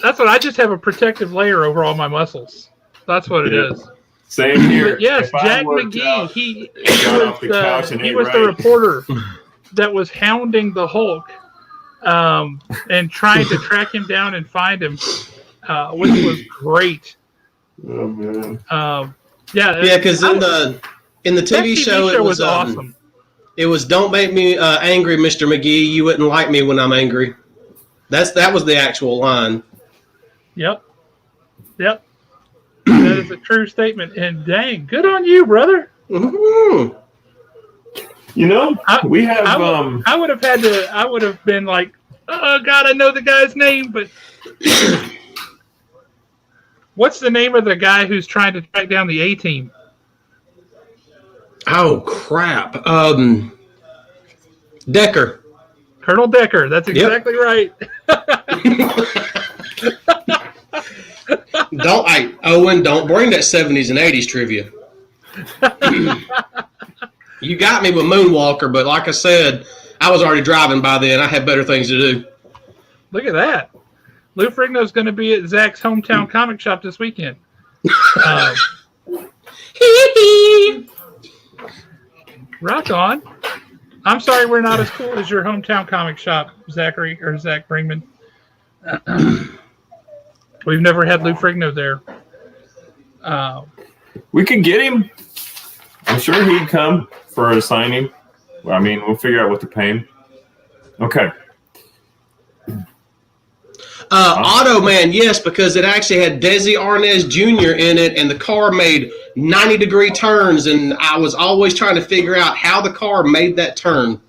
That's what I just have a protective layer over all my muscles. That's what it is. Same here. But yes, If I Jack worked McGee. out, He got off the couch and he ate was the right. reporter that was hounding the Hulk and trying to track him down and find him, which was great. Oh man. Yeah, because in the TV show it was awesome. It was "Don't make me angry, Mr. McGee. You wouldn't like me when I'm angry." That was the actual line. Yep. That is a true statement. And dang, good on you, brother. Mm-hmm. You know, we have. I would have been like, oh God, I know the guy's name, but what's the name of the guy who's trying to track down the A-Team? Oh crap! Decker. Colonel Decker. That's exactly right. Owen, don't bring that 70s and 80s trivia. You got me with Moonwalker, but like I said, I was already driving by then. I had better things to do. Look at that. Lou Ferrigno's going to be at Zach's hometown comic shop this weekend. Rock on. I'm sorry we're not as cool as your hometown comic shop, Zachary or Zach Bringman. We've never had Lou Ferrigno there. We could get him. I'm sure he'd come for a signing. I mean, we'll figure out what to pay him. Okay. Auto Man, yes, because it actually had Desi Arnaz Jr. in it, and the car made 90-degree turns, and I was always trying to figure out how the car made that turn.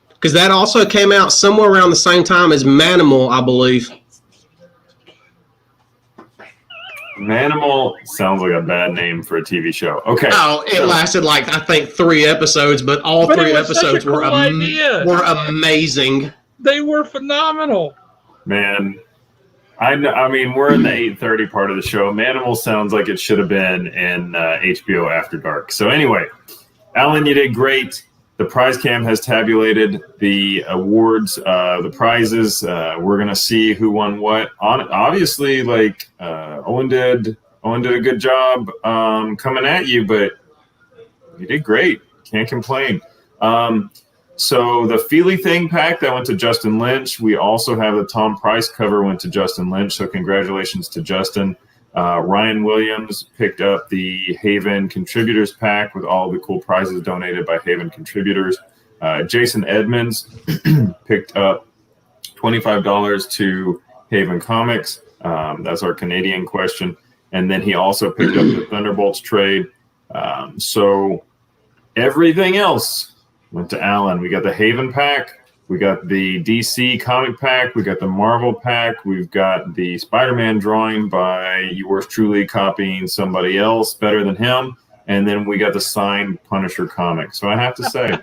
Because that also came out somewhere around the same time as Manimal, I believe. Manimal sounds like a bad name for a TV show. Okay. Oh, it lasted I think 3 episodes, but all 3 episodes were amazing. They were phenomenal. Man, I mean, we're in the 8:30 part of the show. Manimal sounds like it should have been in HBO After Dark. So anyway, Alan, you did great. The prize cam has tabulated the awards, the prizes. We're gonna see who won what. Obviously, Owen did a good job coming at you, but you did great. Can't complain. So the Feely Thing pack that went to Justin Lynch. We also have the Tom Price cover went to Justin Lynch. So congratulations to Justin. Ryan Williams picked up the Haven Contributors pack with all the cool prizes donated by Haven contributors. Jason Edmonds picked up $25 to Haven Comics. That's our Canadian question. And then he also picked up the Thunderbolts trade. So everything else went to Alan. We got the Haven pack. We got the DC comic pack. We got the Marvel pack. We've got the Spider-Man drawing by yours truly copying somebody else better than him. And then we got the signed Punisher comic. So I have to say.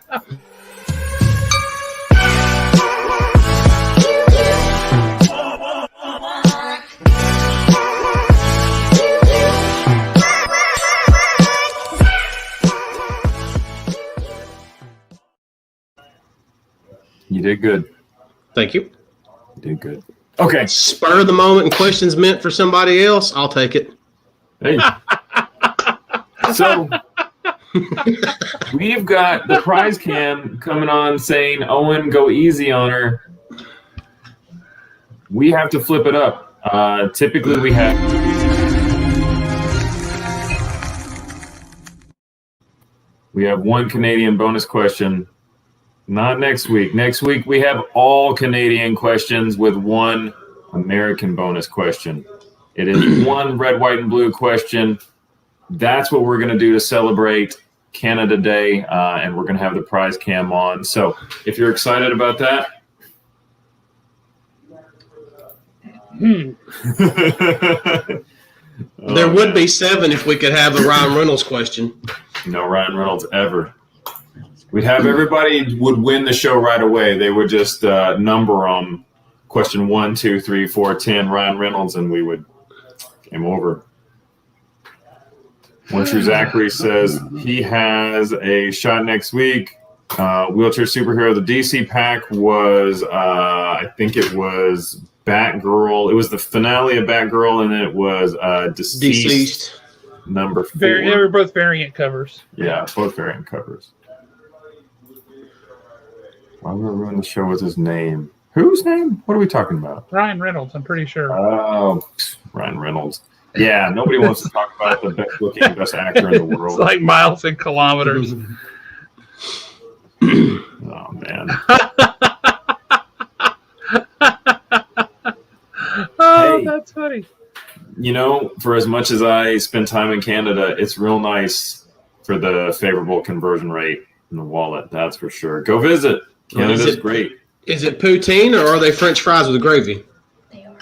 You did good. Thank you. You did good. Okay. Spur of the moment and questions meant for somebody else. I'll take it. Hey. So we've got the prize cam coming on saying, Owen, go easy on her. We have to flip it up. Typically we have. We have one Canadian bonus question. Not next week. Next week we have all Canadian questions with one American bonus question. It is one red, white, and blue question. That's what we're going to do to celebrate Canada Day, and we're going to have the prize cam on. So if you're excited about that. There would be 7 if we could have a Ryan Reynolds question. No Ryan Reynolds ever. We'd have everybody would win the show right away. They would just number them. Question 1, 2, 3, 4, 10, Ryan Reynolds, and we would game over. One True Zachary says he has a shot next week. Wheelchair Superhero. The DC pack was, I think it was Batgirl. It was the finale of Batgirl, and then it was Deceased. Number 4. They were both variant covers. Yeah, both variant covers. Why would we ruin the show with his name? Whose name? What are we talking about? Ryan Reynolds, I'm pretty sure. Oh, Ryan Reynolds. Yeah, nobody wants to talk about the best looking, best actor in the world. It's like miles and kilometers. Oh, man. Oh, Hey. that's funny. You know, for as much as I spend time in Canada, it's real nice for the favorable conversion rate in the wallet. That's for sure. Go visit. Canada's great. Is it poutine or are they French fries with gravy? They are.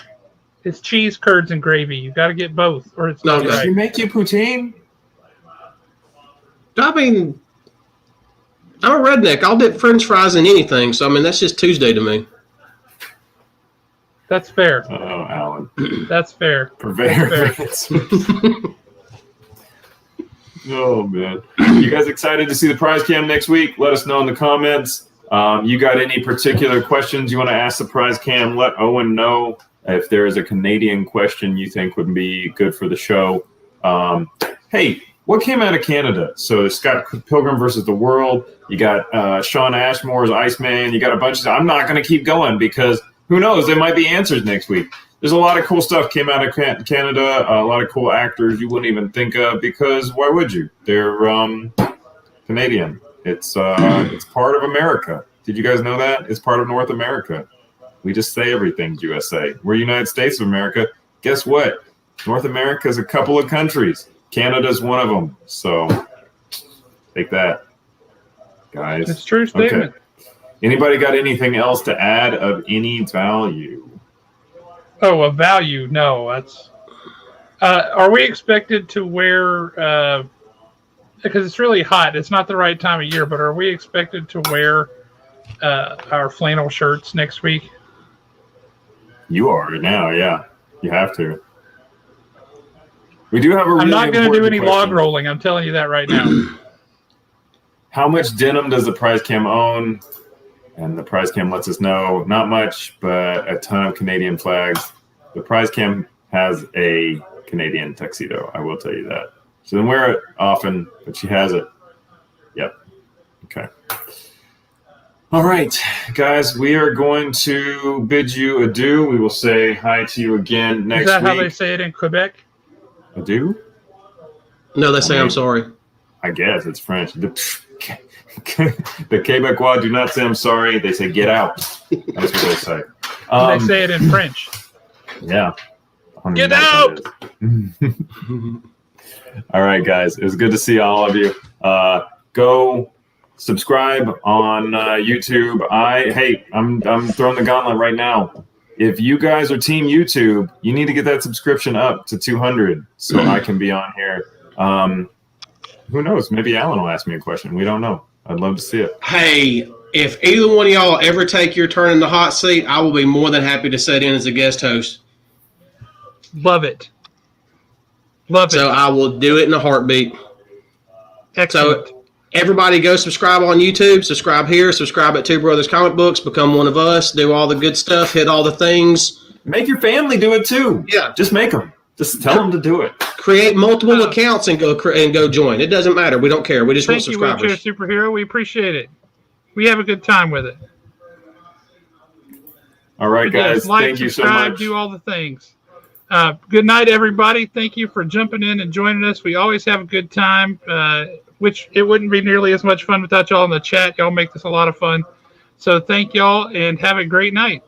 It's cheese, curds, and gravy. You got to get both, or it's No, not no. Does right. he make you poutine? I mean, I'm a redneck. I'll dip French fries in anything. So, I mean, that's just Tuesday to me. That's fair. Oh, Alan. That's fair. Purveyor. Oh, man. You guys excited to see the prize cam next week? Let us know in the comments. You got any particular questions you want to ask the prize cam? Let Owen know if there is a Canadian question you think would be good for the show. Hey, what came out of Canada? So Scott Pilgrim versus the World. You got Sean Ashmore's Iceman. You got a bunch of. I'm not going to keep going because who knows? There might be answers next week. There's a lot of cool stuff came out of Canada. A lot of cool actors you wouldn't even think of because why would you? They're Canadian. It's part of America. Did you guys know that? It's part of North America. We just say everything's USA. We're United States of America. Guess what? North America is a couple of countries. Canada's one of them. So take that, guys. It's a true statement. Okay. Anybody got anything else to add of any value? Oh, a value? No, that's. Are we expected to wear? Because it's really hot. It's not the right time of year, but are we expected to wear our flannel shirts next week? You are now, yeah. You have to. We do have a really I'm not going to do any important log question. rolling. I'm telling you that right now. How much denim does the prize cam own? And the prize cam lets us know not much, but a ton of Canadian flags. The prize cam has a Canadian tuxedo. I will tell you that. She doesn't wear it often, but she has it. Yep. Okay. All right, guys, we are going to bid you adieu. We will say hi to you again next Is that week. how they say it in Quebec? Adieu? No, they say I'm sorry. I guess it's French. The Quebecois do not say I'm sorry. They say get out. That's what they say. They say it in French. Yeah. Get out! All right, guys. It was good to see all of you. Go subscribe on YouTube. I'm throwing the gauntlet right now. If you guys are Team YouTube, you need to get that subscription up to 200 so I can be on here. Who knows? Maybe Alan will ask me a question. We don't know. I'd love to see it. Hey, if either one of y'all ever take your turn in the hot seat, I will be more than happy to sit in as a guest host. Love it. Love So it. I will do it in a heartbeat. Excellent. So everybody go subscribe on YouTube, subscribe here, subscribe at Two Brothers Comic Books, become one of us, do all the good stuff, hit all the things. Make your family do it too. Yeah. Just make them. Just tell them to do it. Create multiple accounts and go join. It doesn't matter. We don't care. We just want Thank you, Wheelchair subscribers. Superhero. We appreciate it. We have a good time with it. All right, But yes, guys. like, Thank you so subscribe, much. do all the things. Good night, everybody. Thank you for jumping in and joining us. We always have a good time, which it wouldn't be nearly as much fun without y'all in the chat. Y'all make this a lot of fun. So thank y'all and have a great night.